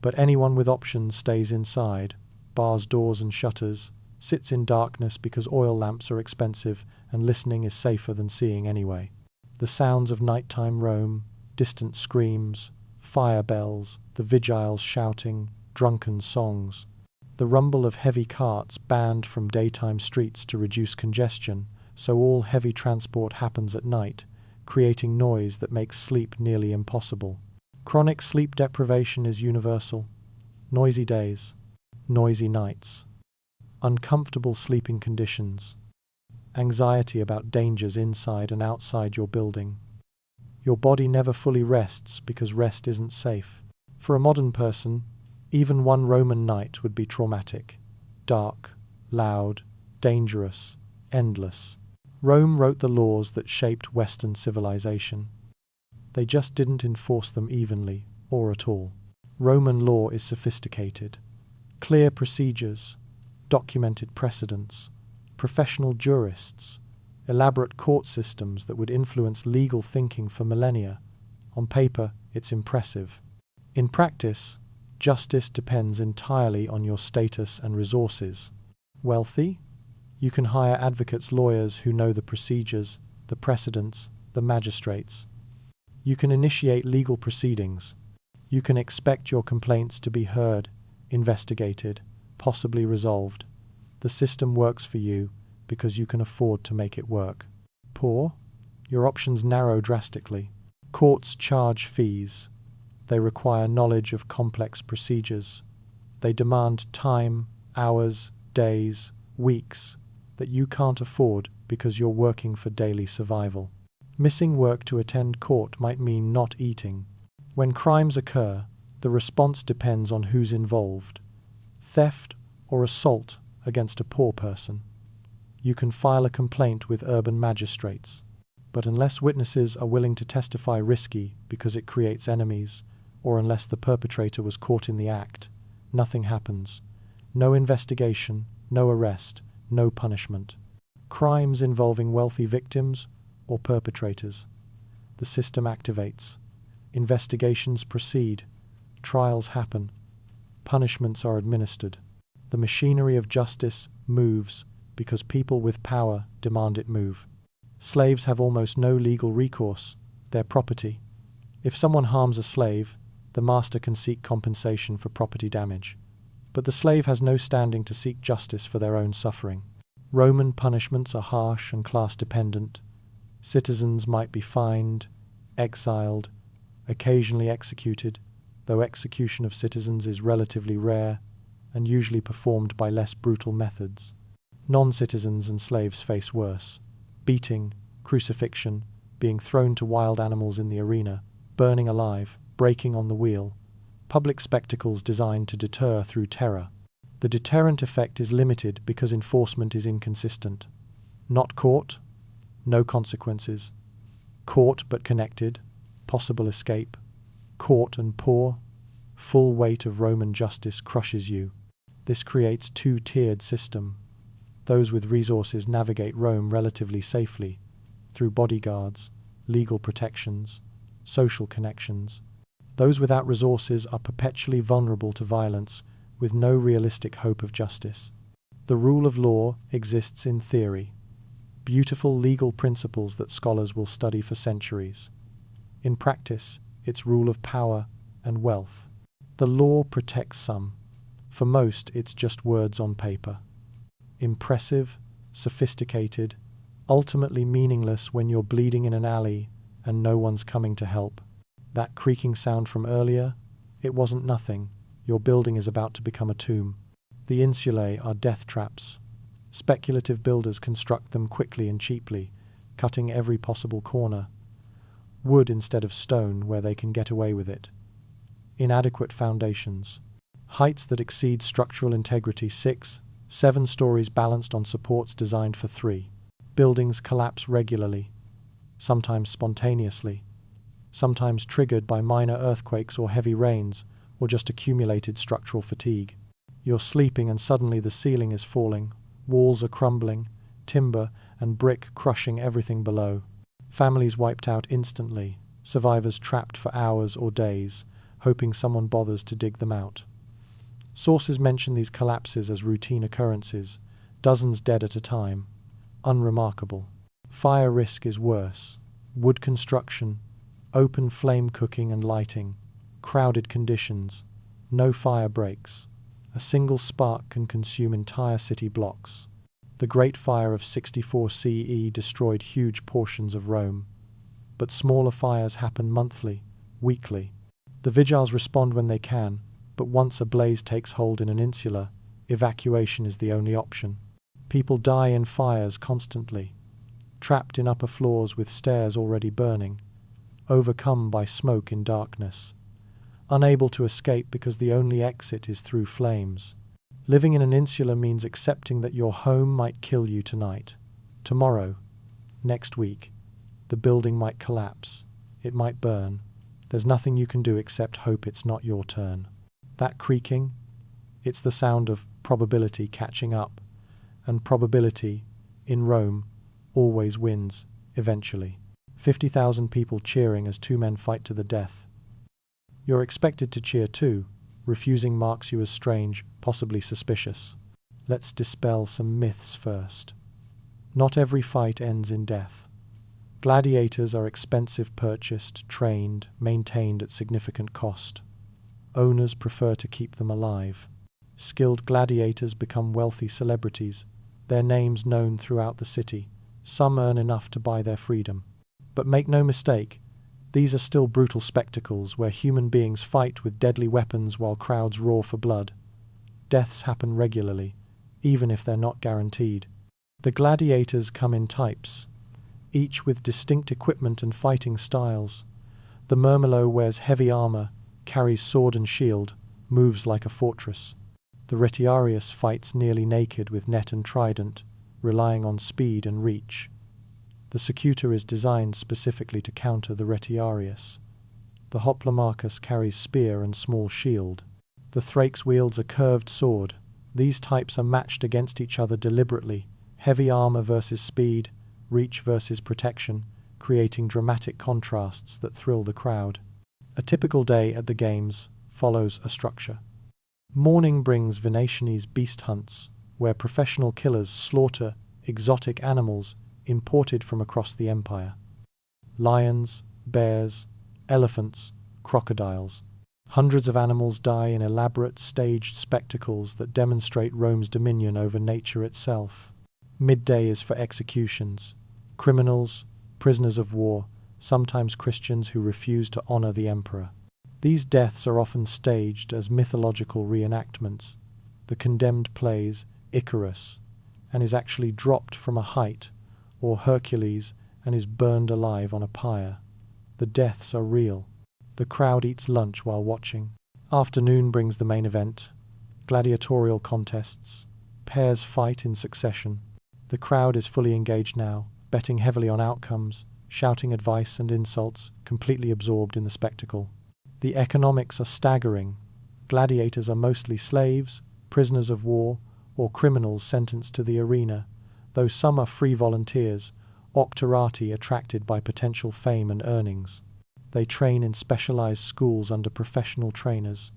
But anyone with options stays inside, bars doors and shutters, sits in darkness because oil lamps are expensive and listening is safer than seeing anyway. The sounds of nighttime Rome, distant screams, fire bells, the vigiles shouting, drunken songs, the rumble of heavy carts banned from daytime streets to reduce congestion, so all heavy transport happens at night, creating noise that makes sleep nearly impossible. Chronic sleep deprivation is universal. Noisy days, noisy nights, uncomfortable sleeping conditions, anxiety about dangers inside and outside your building. Your body never fully rests because rest isn't safe. For a modern person, even one Roman night would be traumatic, dark, loud, dangerous, endless. Rome wrote the laws that shaped Western civilization. They just didn't enforce them evenly, or at all. Roman law is sophisticated. Clear procedures, documented precedents, professional jurists, elaborate court systems that would influence legal thinking for millennia. On paper, it's impressive. In practice, justice depends entirely on your status and resources. Wealthy? You can hire advocates, lawyers who know the procedures, the precedents, the magistrates. You can initiate legal proceedings. You can expect your complaints to be heard, investigated, possibly resolved. The system works for you because you can afford to make it work. Poor? Your options narrow drastically. Courts charge fees. They require knowledge of complex procedures. They demand time, hours, days, weeks that you can't afford because you're working for daily survival. Missing work to attend court might mean not eating. When crimes occur, the response depends on who's involved. Theft or assault against a poor person. You can file a complaint with urban magistrates, but unless witnesses are willing to testify risky because it creates enemies, or unless the perpetrator was caught in the act, nothing happens. No investigation, no arrest, no punishment. Crimes involving wealthy victims or perpetrators. The system activates. Investigations proceed. Trials happen. Punishments are administered. The machinery of justice moves because people with power demand it move. Slaves have almost no legal recourse. They're property. If someone harms a slave, the master can seek compensation for property damage. But the slave has no standing to seek justice for their own suffering. Roman punishments are harsh and class-dependent. Citizens might be fined, exiled, occasionally executed, though execution of citizens is relatively rare and usually performed by less brutal methods. Non-citizens and slaves face worse: beating, crucifixion, being thrown to wild animals in the arena, burning alive, breaking on the wheel. Public spectacles designed to deter through terror. The deterrent effect is limited because enforcement is inconsistent. Not caught? No consequences. Caught but connected? Possible escape. Caught and poor? Full weight of Roman justice crushes you. This creates two-tiered system. Those with resources navigate Rome relatively safely, through bodyguards, legal protections, social connections. Those without resources are perpetually vulnerable to violence, with no realistic hope of justice. The rule of law exists in theory, beautiful legal principles that scholars will study for centuries. In practice, it's rule of power and wealth. The law protects some. For most, it's just words on paper. Impressive, sophisticated, ultimately meaningless when you're bleeding in an alley and no one's coming to help. That creaking sound from earlier, it wasn't nothing. Your building is about to become a tomb. The insulae are death traps. Speculative builders construct them quickly and cheaply, cutting every possible corner. Wood instead of stone where they can get away with it. Inadequate foundations. Heights that exceed structural integrity: 6, 7 stories balanced on supports designed for 3. Buildings collapse regularly, sometimes spontaneously, sometimes triggered by minor earthquakes or heavy rains, or just accumulated structural fatigue. You're sleeping and suddenly the ceiling is falling, walls are crumbling, timber and brick crushing everything below. Families wiped out instantly, survivors trapped for hours or days, hoping someone bothers to dig them out. Sources mention these collapses as routine occurrences, dozens dead at a time. Unremarkable. Fire risk is worse. Wood construction, open flame cooking and lighting, crowded conditions, no fire breaks. A single spark can consume entire city blocks. The Great Fire of 64 CE destroyed huge portions of Rome. But smaller fires happen monthly, weekly. The vigiles respond when they can, but once a blaze takes hold in an insula, evacuation is the only option. People die in fires constantly, trapped in upper floors with stairs already burning, overcome by smoke in darkness, unable to escape because the only exit is through flames. Living in an insula means accepting that your home might kill you tonight, tomorrow, next week. The building might collapse, it might burn. There's nothing you can do except hope it's not your turn. That creaking, it's the sound of probability catching up, and probability, in Rome, always wins, eventually. 50,000 people cheering as two men fight to the death. You're expected to cheer too. Refusing marks you as strange, possibly suspicious. Let's dispel some myths first. Not every fight ends in death. Gladiators are expensive, purchased, trained, maintained at significant cost. Owners prefer to keep them alive. Skilled gladiators become wealthy celebrities, their names known throughout the city. Some earn enough to buy their freedom. But make no mistake, these are still brutal spectacles where human beings fight with deadly weapons while crowds roar for blood. Deaths happen regularly, even if they're not guaranteed. The gladiators come in types, each with distinct equipment and fighting styles. The Murmillo wears heavy armor, carries sword and shield, moves like a fortress. The Retiarius fights nearly naked with net and trident, relying on speed and reach. The Secutor is designed specifically to counter the Retiarius. The Hoplomachus carries spear and small shield. The Thrax wields a curved sword. These types are matched against each other deliberately, heavy armor versus speed, reach versus protection, creating dramatic contrasts that thrill the crowd. A typical day at the games follows a structure. Morning brings Venetianese beast hunts, where professional killers slaughter exotic animals imported from across the empire. Lions, bears, elephants, crocodiles. Hundreds of animals die in elaborate staged spectacles that demonstrate Rome's dominion over nature itself. Midday is for executions. Criminals, prisoners of war, sometimes Christians who refuse to honor the emperor. These deaths are often staged as mythological reenactments. The condemned plays Icarus and is actually dropped from a height, or Hercules and is burned alive on a pyre. The deaths are real. The crowd eats lunch while watching. Afternoon brings the main event. Gladiatorial contests. Pairs fight in succession. The crowd is fully engaged now, betting heavily on outcomes, shouting advice and insults, completely absorbed in the spectacle. The economics are staggering. Gladiators are mostly slaves, prisoners of war, or criminals sentenced to the arena, though some are free volunteers, octorati attracted by potential fame and earnings. They train in specialized schools under professional trainers.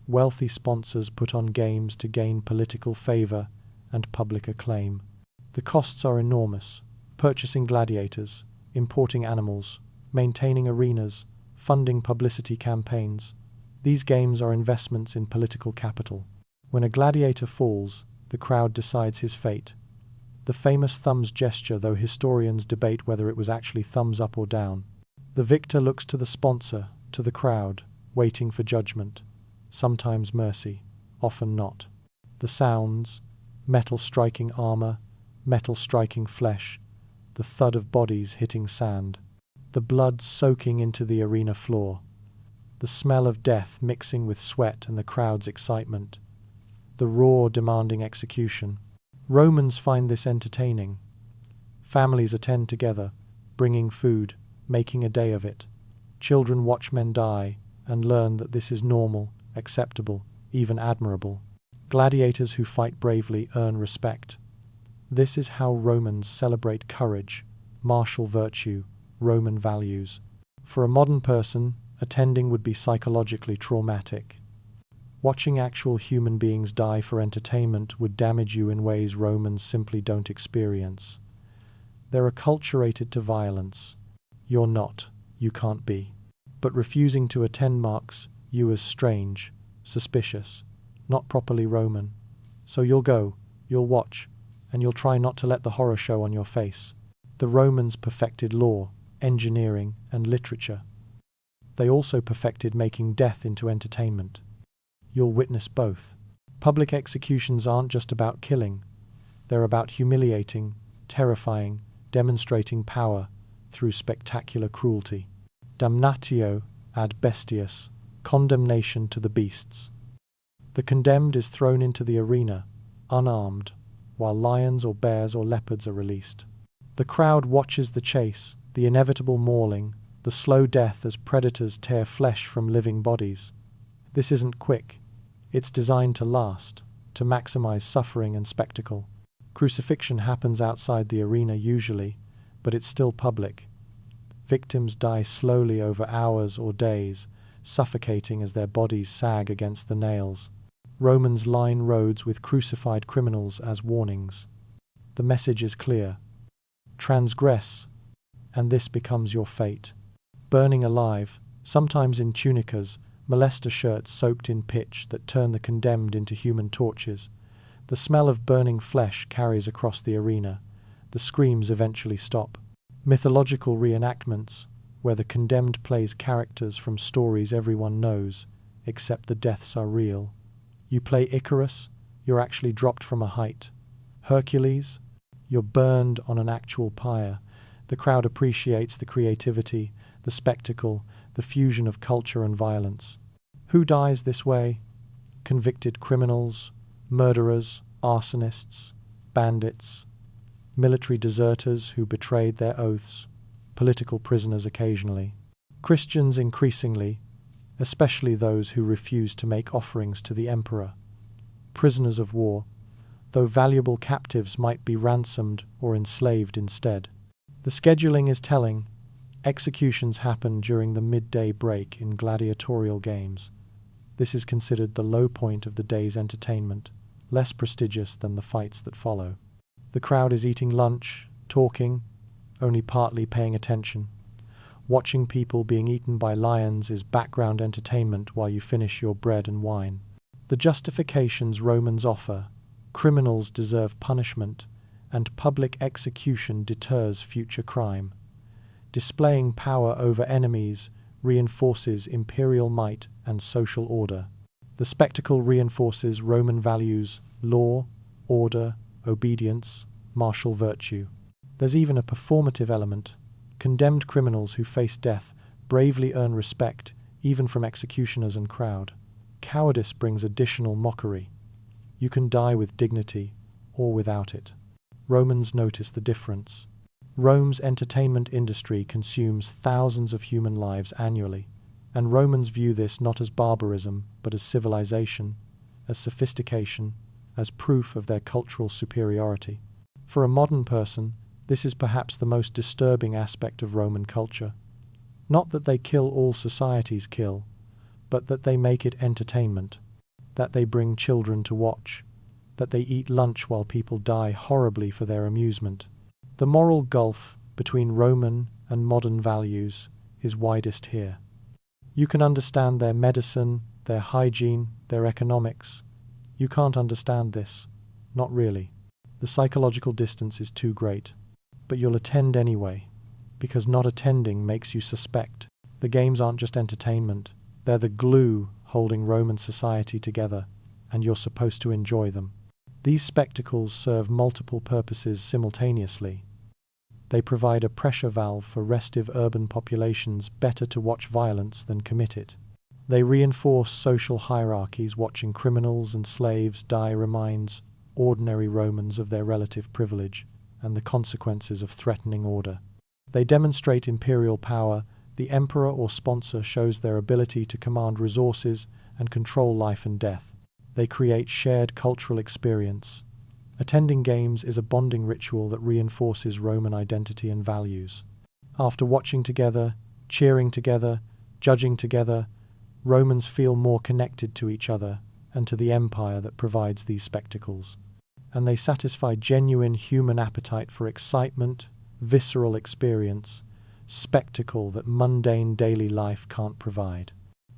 Wealthy sponsors put on games to gain political favor and public acclaim. The costs are enormous: purchasing gladiators, importing animals, maintaining arenas, funding publicity campaigns. These games are investments in political capital. When a gladiator falls, the crowd decides his fate. The famous thumbs gesture, though historians debate whether it was actually thumbs up or down. The victor looks to the sponsor, to the crowd, waiting for judgment. Sometimes mercy, often not. The sounds: metal striking armor, metal striking flesh, the thud of bodies hitting sand, the blood soaking into the arena floor, the smell of death mixing with sweat and the crowd's excitement, the roar demanding execution. Romans find this entertaining. Families attend together, bringing food, making a day of it. Children watch men die and learn that this is normal, acceptable, even admirable. Gladiators who fight bravely earn respect. This is how Romans celebrate courage, martial virtue, Roman values. For a modern person, attending would be psychologically traumatic. Watching actual human beings die for entertainment would damage you in ways Romans simply don't experience. They're acculturated to violence. You're not, you can't be. But refusing to attend marks you as strange, suspicious, not properly Roman. So you'll go, you'll watch, and you'll try not to let the horror show on your face. The Romans perfected law, engineering, and literature. They also perfected making death into entertainment. You'll witness both. Public executions aren't just about killing. They're about humiliating, terrifying, demonstrating power through spectacular cruelty. Damnatio ad bestias, condemnation to the beasts. The condemned is thrown into the arena, unarmed, while lions or bears or leopards are released. The crowd watches the chase, the inevitable mauling, the slow death as predators tear flesh from living bodies. This isn't quick. It's designed to last, to maximize suffering and spectacle. Crucifixion happens outside the arena usually, but it's still public. Victims die slowly over hours or days, suffocating as their bodies sag against the nails. Romans line roads with crucified criminals as warnings. The message is clear. Transgress, and this becomes your fate. Burning alive, sometimes in tunicas, molester shirts soaked in pitch that turn the condemned into human torches. The smell of burning flesh carries across the arena. The screams eventually stop. Mythological reenactments, where the condemned plays characters from stories everyone knows, except the deaths are real. You play Icarus, you're actually dropped from a height. Hercules, you're burned on an actual pyre. The crowd appreciates the creativity, the spectacle, the fusion of culture and violence. Who dies this way? Convicted criminals, murderers, arsonists, bandits, military deserters who betrayed their oaths, political prisoners occasionally. Christians increasingly, especially those who refuse to make offerings to the emperor. Prisoners of war, though valuable captives might be ransomed or enslaved instead. The scheduling is telling. Executions happen during the midday break in gladiatorial games. This is considered the low point of the day's entertainment, less prestigious than the fights that follow. The crowd is eating lunch, talking, only partly paying attention. Watching people being eaten by lions is background entertainment while you finish your bread and wine. The justifications Romans offer: criminals deserve punishment, and public execution deters future crime. Displaying power over enemies reinforces imperial might and social order. The spectacle reinforces Roman values: law, order, obedience, martial virtue. There's even a performative element. Condemned criminals who face death bravely earn respect, even from executioners and crowd. Cowardice brings additional mockery. You can die with dignity or without it. Romans notice the difference. Rome's entertainment industry consumes thousands of human lives annually, and Romans view this not as barbarism, but as civilization, as sophistication, as proof of their cultural superiority. For a modern person, this is perhaps the most disturbing aspect of Roman culture. Not that they kill all societies kill, but that they make it entertainment, that they bring children to watch, that they eat lunch while people die horribly for their amusement. The moral gulf between Roman and modern values is widest here. You can understand their medicine, their hygiene, their economics. You can't understand this. Not really. The psychological distance is too great. But you'll attend anyway, because not attending makes you suspect. The games aren't just entertainment. They're the glue holding Roman society together, and you're supposed to enjoy them. These spectacles serve multiple purposes simultaneously. They provide a pressure valve for restive urban populations better to watch violence than commit it. They reinforce social hierarchies. Watching criminals and slaves die reminds ordinary Romans of their relative privilege and the consequences of threatening order. They demonstrate imperial power. The emperor or sponsor shows their ability to command resources and control life and death. They create shared cultural experience. Attending games is a bonding ritual that reinforces Roman identity and values. After watching together, cheering together, judging together, Romans feel more connected to each other and to the empire that provides these spectacles. And they satisfy genuine human appetite for excitement, visceral experience, spectacle that mundane daily life can't provide.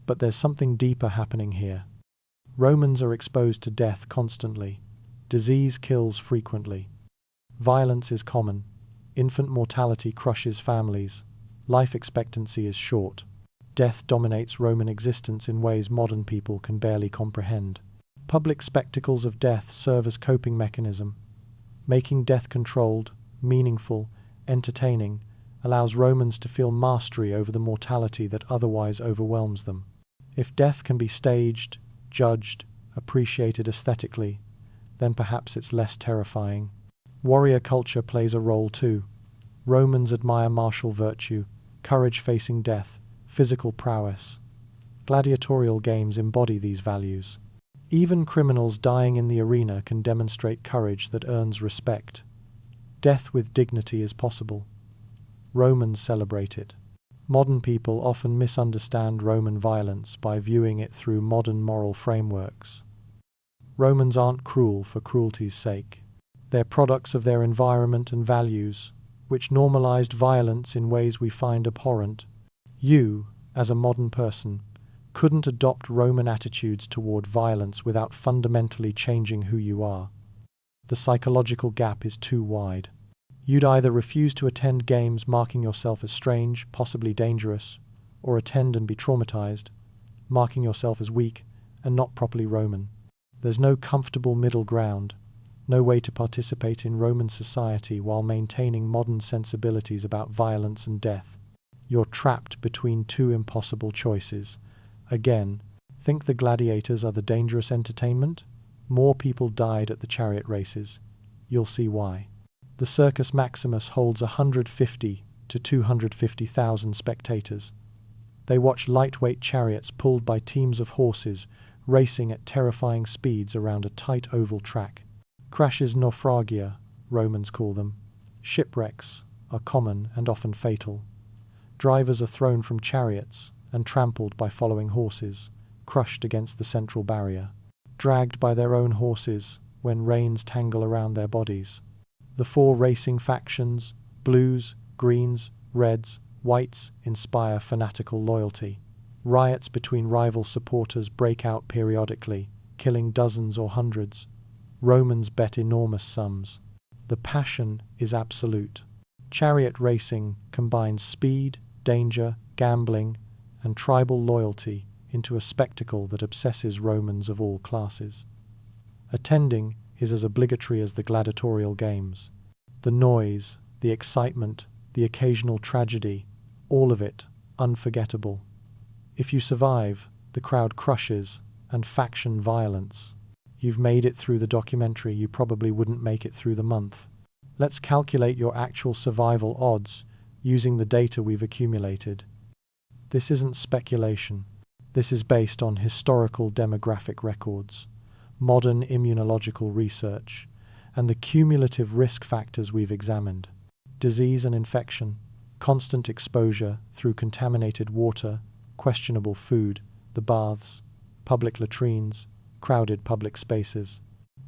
But there's something deeper happening here. Romans are exposed to death constantly. Disease kills frequently. Violence is common. Infant mortality crushes families. Life expectancy is short. Death dominates Roman existence in ways modern people can barely comprehend. Public spectacles of death serve as coping mechanism. Making death controlled, meaningful, entertaining allows Romans to feel mastery over the mortality that otherwise overwhelms them. If death can be staged, judged, appreciated aesthetically, then perhaps it's less terrifying. Warrior culture plays a role too. Romans admire martial virtue, courage facing death, physical prowess. Gladiatorial games embody these values. Even criminals dying in the arena can demonstrate courage that earns respect. Death with dignity is possible. Romans celebrate it. Modern people often misunderstand Roman violence by viewing it through modern moral frameworks. Romans aren't cruel for cruelty's sake. They're products of their environment and values, which normalized violence in ways we find abhorrent. You, as a modern person, couldn't adopt Roman attitudes toward violence without fundamentally changing who you are. The psychological gap is too wide. You'd either refuse to attend games marking yourself as strange, possibly dangerous, or attend and be traumatized, marking yourself as weak and not properly Roman. There's no comfortable middle ground, no way to participate in Roman society while maintaining modern sensibilities about violence and death. You're trapped between two impossible choices. Again, think the gladiators are the dangerous entertainment? More people died at the chariot races. You'll see why. The Circus Maximus holds 150 to 250,000 spectators. They watch lightweight chariots pulled by teams of horses racing at terrifying speeds around a tight oval track. Crashes naufragia, Romans call them. Shipwrecks are common and often fatal. Drivers are thrown from chariots and trampled by following horses, crushed against the central barrier, dragged by their own horses when reins tangle around their bodies. The four racing factions, blues, greens, reds, whites, inspire fanatical loyalty. Riots between rival supporters break out periodically, killing dozens or hundreds. Romans bet enormous sums. The passion is absolute. Chariot racing combines speed, danger, gambling, and tribal loyalty into a spectacle that obsesses Romans of all classes. Attending is as obligatory as the gladiatorial games. The noise, the excitement, the occasional tragedy, all of it unforgettable. If you survive, the crowd crushes, and faction violence. You've made it through the documentary, you probably wouldn't make it through the month. Let's calculate your actual survival odds using the data we've accumulated. This isn't speculation. This is based on historical demographic records, modern immunological research, and the cumulative risk factors we've examined. Disease and infection, constant exposure through contaminated water, questionable food, the baths, public latrines, crowded public spaces.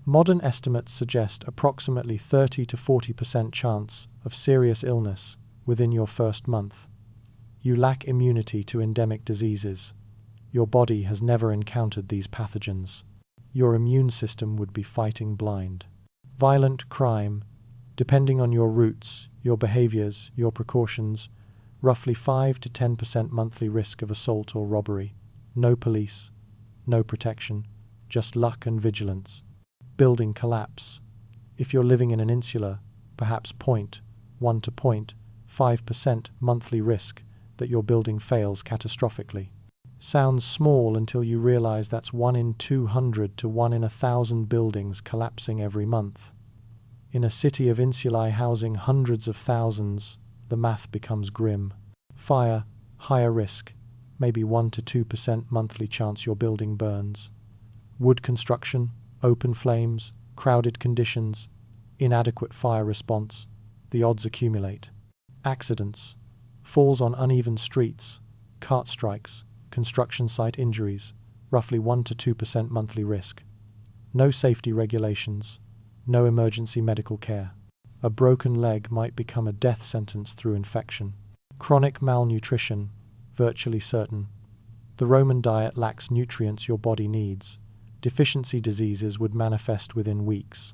Modern estimates suggest approximately 30 to 40% chance of serious illness within your first month. You lack immunity to endemic diseases. Your body has never encountered these pathogens. Your immune system would be fighting blind. Violent crime, depending on your routes, your behaviors, your precautions, roughly 5 to 10% monthly risk of assault or robbery. No police, no protection, just luck and vigilance. Building collapse. If you're living in an insula, perhaps 0.1 to 0.5% monthly risk that your building fails catastrophically. Sounds small until you realize that's 1 in 200 to 1 in 1,000 buildings collapsing every month. In a city of insulae housing hundreds of thousands, the math becomes grim. Fire, higher risk, maybe 1 to 2% monthly chance your building burns. Wood construction, open flames, crowded conditions, inadequate fire response, the odds accumulate. Accidents, falls on uneven streets, cart strikes, construction site injuries, roughly 1 to 2% monthly risk. No safety regulations, no emergency medical care. A broken leg might become a death sentence through infection. Chronic malnutrition, virtually certain. The Roman diet lacks nutrients your body needs. Deficiency diseases would manifest within weeks.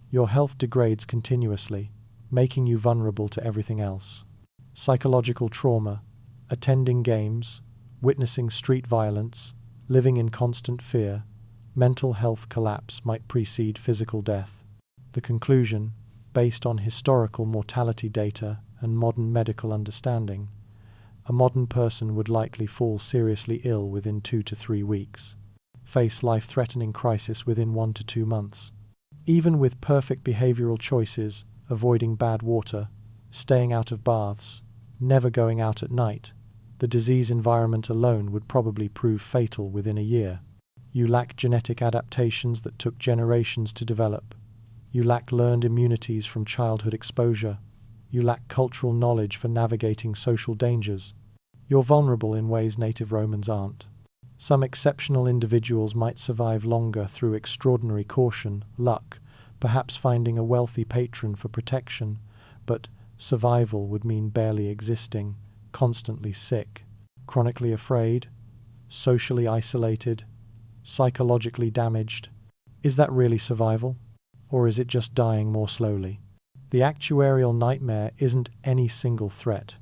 Your health degrades continuously, making you vulnerable to everything else. Psychological trauma, attending games, witnessing street violence, living in constant fear, mental health collapse might precede physical death. The conclusion, based on historical mortality data and modern medical understanding, a modern person would likely fall seriously ill within 2 to 3 weeks, face life-threatening crisis within 1 to 2 months. Even with perfect behavioral choices, avoiding bad water, staying out of baths, never going out at night, the disease environment alone would probably prove fatal within a year. You lack genetic adaptations that took generations to develop. You lack learned immunities from childhood exposure. You lack cultural knowledge for navigating social dangers. You're vulnerable in ways native Romans aren't. Some exceptional individuals might survive longer through extraordinary caution, luck, perhaps finding a wealthy patron for protection, but survival would mean barely existing, constantly sick, chronically afraid, socially isolated, psychologically damaged. Is that really survival? Or is it just dying more slowly? The actuarial nightmare isn't any single threat.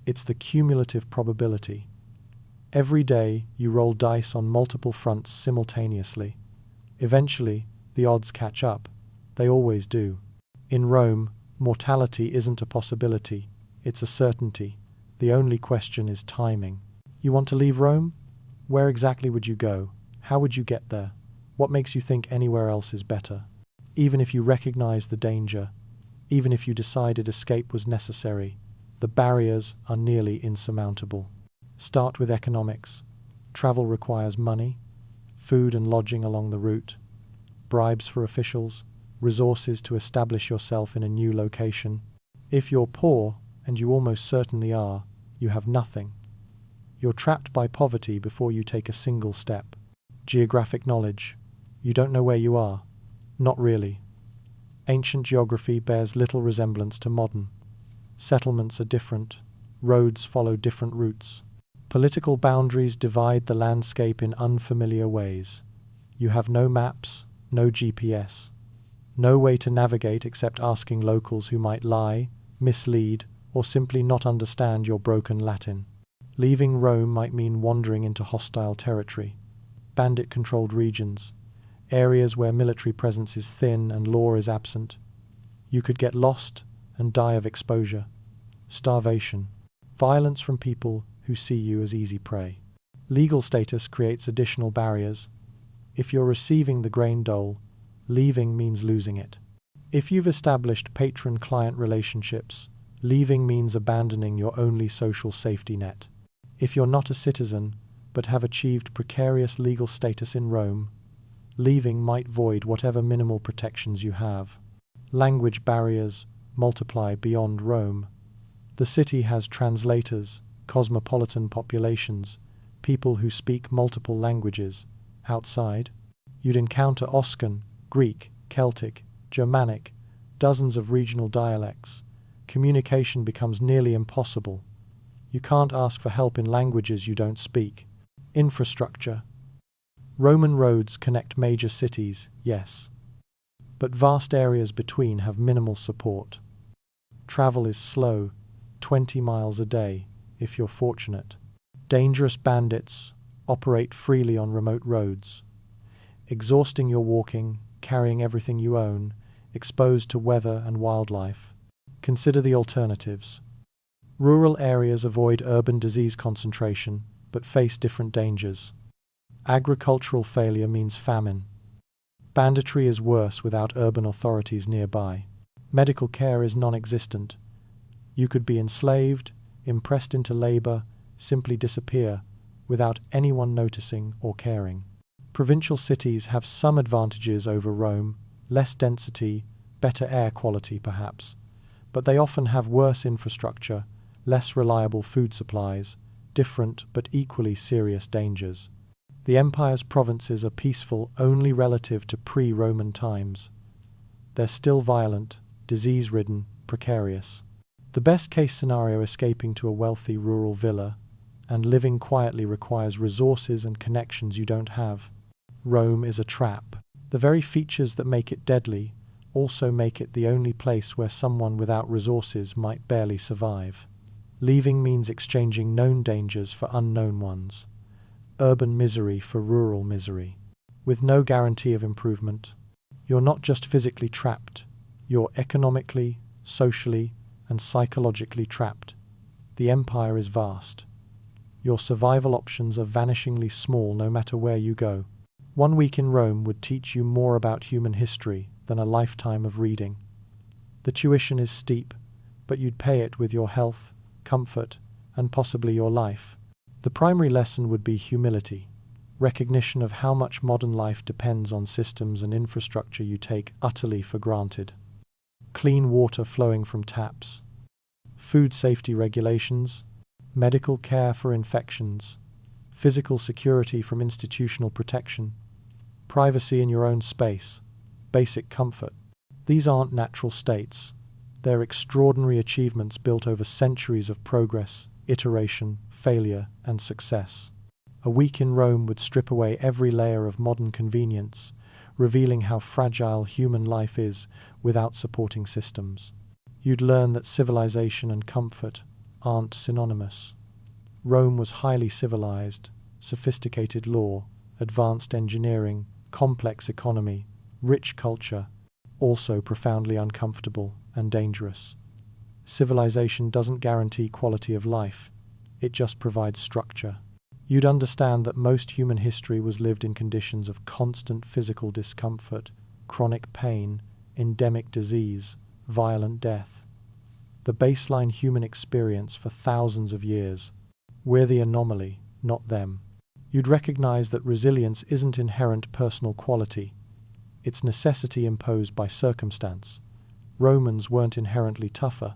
It's the cumulative probability. Every day you roll dice on multiple fronts simultaneously. Eventually, the odds catch up. They always do. In Rome, mortality isn't a possibility. It's a certainty. The only question is timing. You want to leave Rome? Where exactly would you go? How would you get there? What makes you think anywhere else is better? Even if you recognize the danger, even if you decided escape was necessary, the barriers are nearly insurmountable. Start with economics. Travel requires money, food and lodging along the route, bribes for officials, resources to establish yourself in a new location. If you're poor, and you almost certainly are, you have nothing. You're trapped by poverty before you take a single step. Geographic knowledge. You don't know where you are. Not really. Ancient geography bears little resemblance to modern. Settlements are different. Roads follow different routes. Political boundaries divide the landscape in unfamiliar ways. You have no maps, no GPS. No way to navigate except asking locals who might lie, mislead, or simply not understand your broken Latin. Leaving Rome might mean wandering into hostile territory. Bandit-controlled regions. Areas where military presence is thin and law is absent. You could get lost and die of exposure. Starvation. Violence from people who see you as easy prey. Legal status creates additional barriers. If you're receiving the grain dole, leaving means losing it. If you've established patron-client relationships, leaving means abandoning your only social safety net. If you're not a citizen, but have achieved precarious legal status in Rome, leaving might void whatever minimal protections you have. Language barriers multiply beyond Rome. The city has translators, cosmopolitan populations, people who speak multiple languages. Outside, you'd encounter Oscan, Greek, Celtic, Germanic, dozens of regional dialects. Communication becomes nearly impossible. You can't ask for help in languages you don't speak. Infrastructure. Roman roads connect major cities, yes, but vast areas between have minimal support. Travel is slow, 20 miles a day, if you're fortunate. Dangerous bandits operate freely on remote roads, exhausting your walking, carrying everything you own, exposed to weather and wildlife. Consider the alternatives. Rural areas avoid urban disease concentration, but face different dangers. Agricultural failure means famine. Banditry is worse without urban authorities nearby. Medical care is non-existent. You could be enslaved, impressed into labor, simply disappear, without anyone noticing or caring. Provincial cities have some advantages over Rome, less density, better air quality perhaps, but they often have worse infrastructure, less reliable food supplies, different but equally serious dangers. The empire's provinces are peaceful only relative to pre-Roman times. They're still violent, disease-ridden, precarious. The best-case scenario escaping to a wealthy rural villa and living quietly requires resources and connections you don't have. Rome is a trap. The very features that make it deadly also make it the only place where someone without resources might barely survive. Leaving means exchanging known dangers for unknown ones. Urban misery for rural misery. With no guarantee of improvement. You're not just physically trapped, you're economically, socially, and psychologically trapped. The empire is vast. Your survival options are vanishingly small no matter where you go. 1 week in Rome would teach you more about human history than a lifetime of reading. The tuition is steep, but you'd pay it with your health, comfort, and possibly your life. The primary lesson would be humility, recognition of how much modern life depends on systems and infrastructure you take utterly for granted. Clean water flowing from taps, food safety regulations, medical care for infections, physical security from institutional protection, privacy in your own space, basic comfort. These aren't natural states. They're extraordinary achievements built over centuries of progress, iteration, failure, and success. A week in Rome would strip away every layer of modern convenience, revealing how fragile human life is without supporting systems. You'd learn that civilization and comfort aren't synonymous. Rome was highly civilized, sophisticated law, advanced engineering, complex economy, rich culture, also profoundly uncomfortable and dangerous. Civilization doesn't guarantee quality of life, it just provides structure. You'd understand that most human history was lived in conditions of constant physical discomfort, chronic pain, endemic disease, violent death. The baseline human experience for thousands of years. We're the anomaly, not them. You'd recognize that resilience isn't inherent personal quality. It's necessity imposed by circumstance. Romans weren't inherently tougher.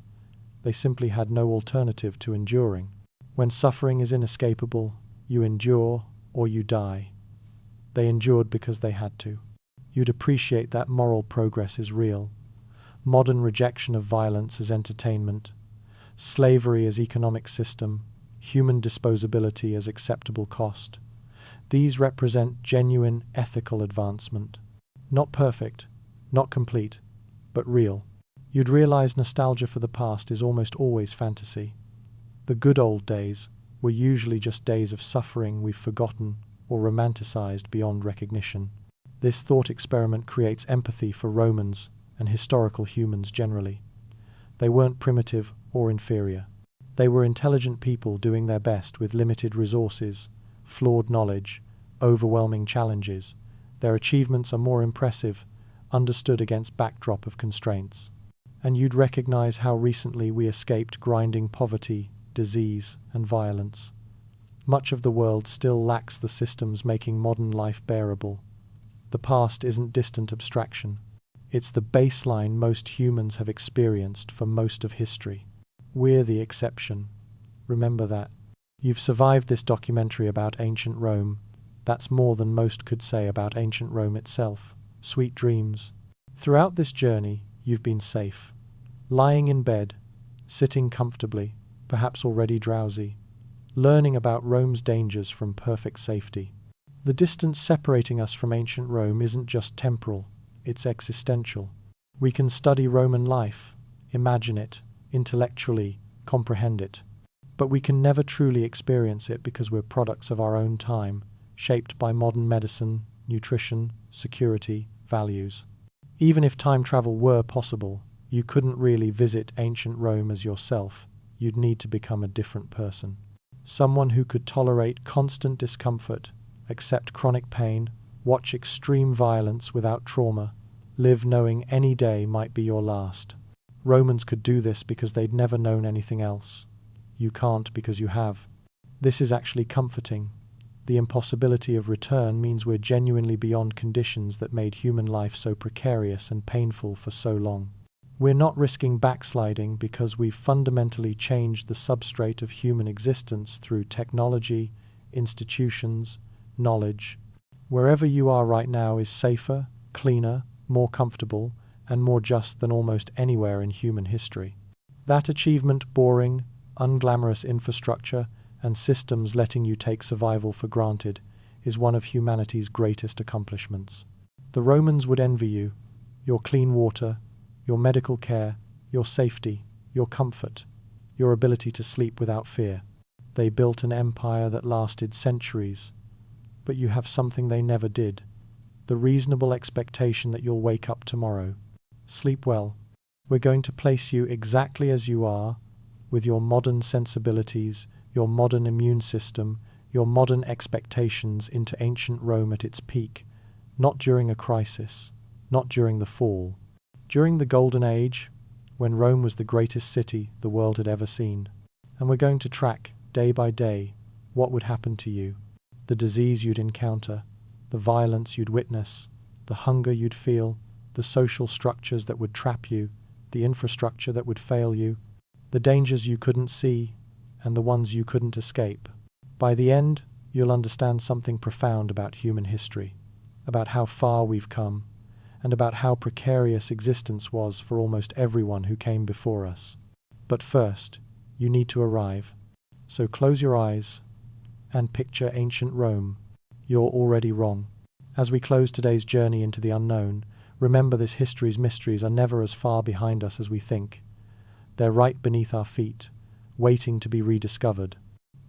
They simply had no alternative to enduring. When suffering is inescapable, you endure or you die. They endured because they had to. You'd appreciate that moral progress is real. Modern rejection of violence as entertainment, slavery as economic system, human disposability as acceptable cost. These represent genuine ethical advancement. Not perfect, not complete, but real. You'd realize nostalgia for the past is almost always fantasy. The good old days were usually just days of suffering we've forgotten or romanticized beyond recognition. This thought experiment creates empathy for Romans and historical humans generally. They weren't primitive or inferior. They were intelligent people doing their best with limited resources, flawed knowledge, overwhelming challenges. Their achievements are more impressive, understood against backdrop of constraints. And you'd recognize how recently we escaped grinding poverty, disease, and violence. Much of the world still lacks the systems making modern life bearable. The past isn't distant abstraction. It's the baseline most humans have experienced for most of history. We're the exception. Remember that. You've survived this documentary about ancient Rome. That's more than most could say about ancient Rome itself. Sweet dreams. Throughout this journey, you've been safe. Lying in bed, sitting comfortably, perhaps already drowsy, learning about Rome's dangers from perfect safety. The distance separating us from ancient Rome isn't just temporal, it's existential. We can study Roman life, imagine it, intellectually, comprehend it. But we can never truly experience it because we're products of our own time, shaped by modern medicine, nutrition, security, values. Even if time travel were possible, you couldn't really visit ancient Rome as yourself. You'd need to become a different person. Someone who could tolerate constant discomfort, accept chronic pain, watch extreme violence without trauma, live knowing any day might be your last. Romans could do this because they'd never known anything else. You can't because you have. This is actually comforting. The impossibility of return means we're genuinely beyond conditions that made human life so precarious and painful for so long. We're not risking backsliding because we've fundamentally changed the substrate of human existence through technology, institutions, knowledge. Wherever you are right now is safer, cleaner, more comfortable, and more just than almost anywhere in human history. That achievement, boring, unglamorous infrastructure, and systems letting you take survival for granted, is one of humanity's greatest accomplishments. The Romans would envy you, your clean water, your medical care, your safety, your comfort, your ability to sleep without fear. They built an empire that lasted centuries, but you have something they never did, the reasonable expectation that you'll wake up tomorrow. Sleep well. We're going to place you exactly as you are, with your modern sensibilities, your modern immune system, your modern expectations into ancient Rome at its peak, not during a crisis, not during the fall. During the Golden Age, when Rome was the greatest city the world had ever seen. And we're going to track, day by day, what would happen to you, the disease you'd encounter, the violence you'd witness, the hunger you'd feel, the social structures that would trap you, the infrastructure that would fail you, the dangers you couldn't see, and the ones you couldn't escape. By the end, you'll understand something profound about human history, about how far we've come, and about how precarious existence was for almost everyone who came before us. But first, you need to arrive. So close your eyes and picture ancient Rome. You're already wrong. As we close today's journey into the unknown, remember this history's mysteries are never as far behind us as we think. They're right beneath our feet, waiting to be rediscovered.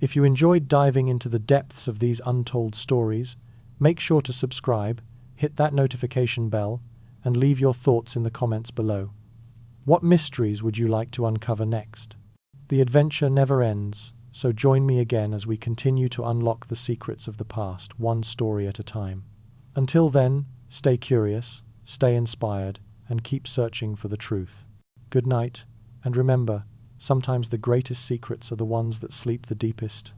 If you enjoyed diving into the depths of these untold stories, make sure to subscribe, hit that notification bell, and leave your thoughts in the comments below. What mysteries would you like to uncover next? The adventure never ends, so join me again as we continue to unlock the secrets of the past, one story at a time. Until then, stay curious, stay inspired, and keep searching for the truth. Good night, and remember, sometimes the greatest secrets are the ones that sleep the deepest.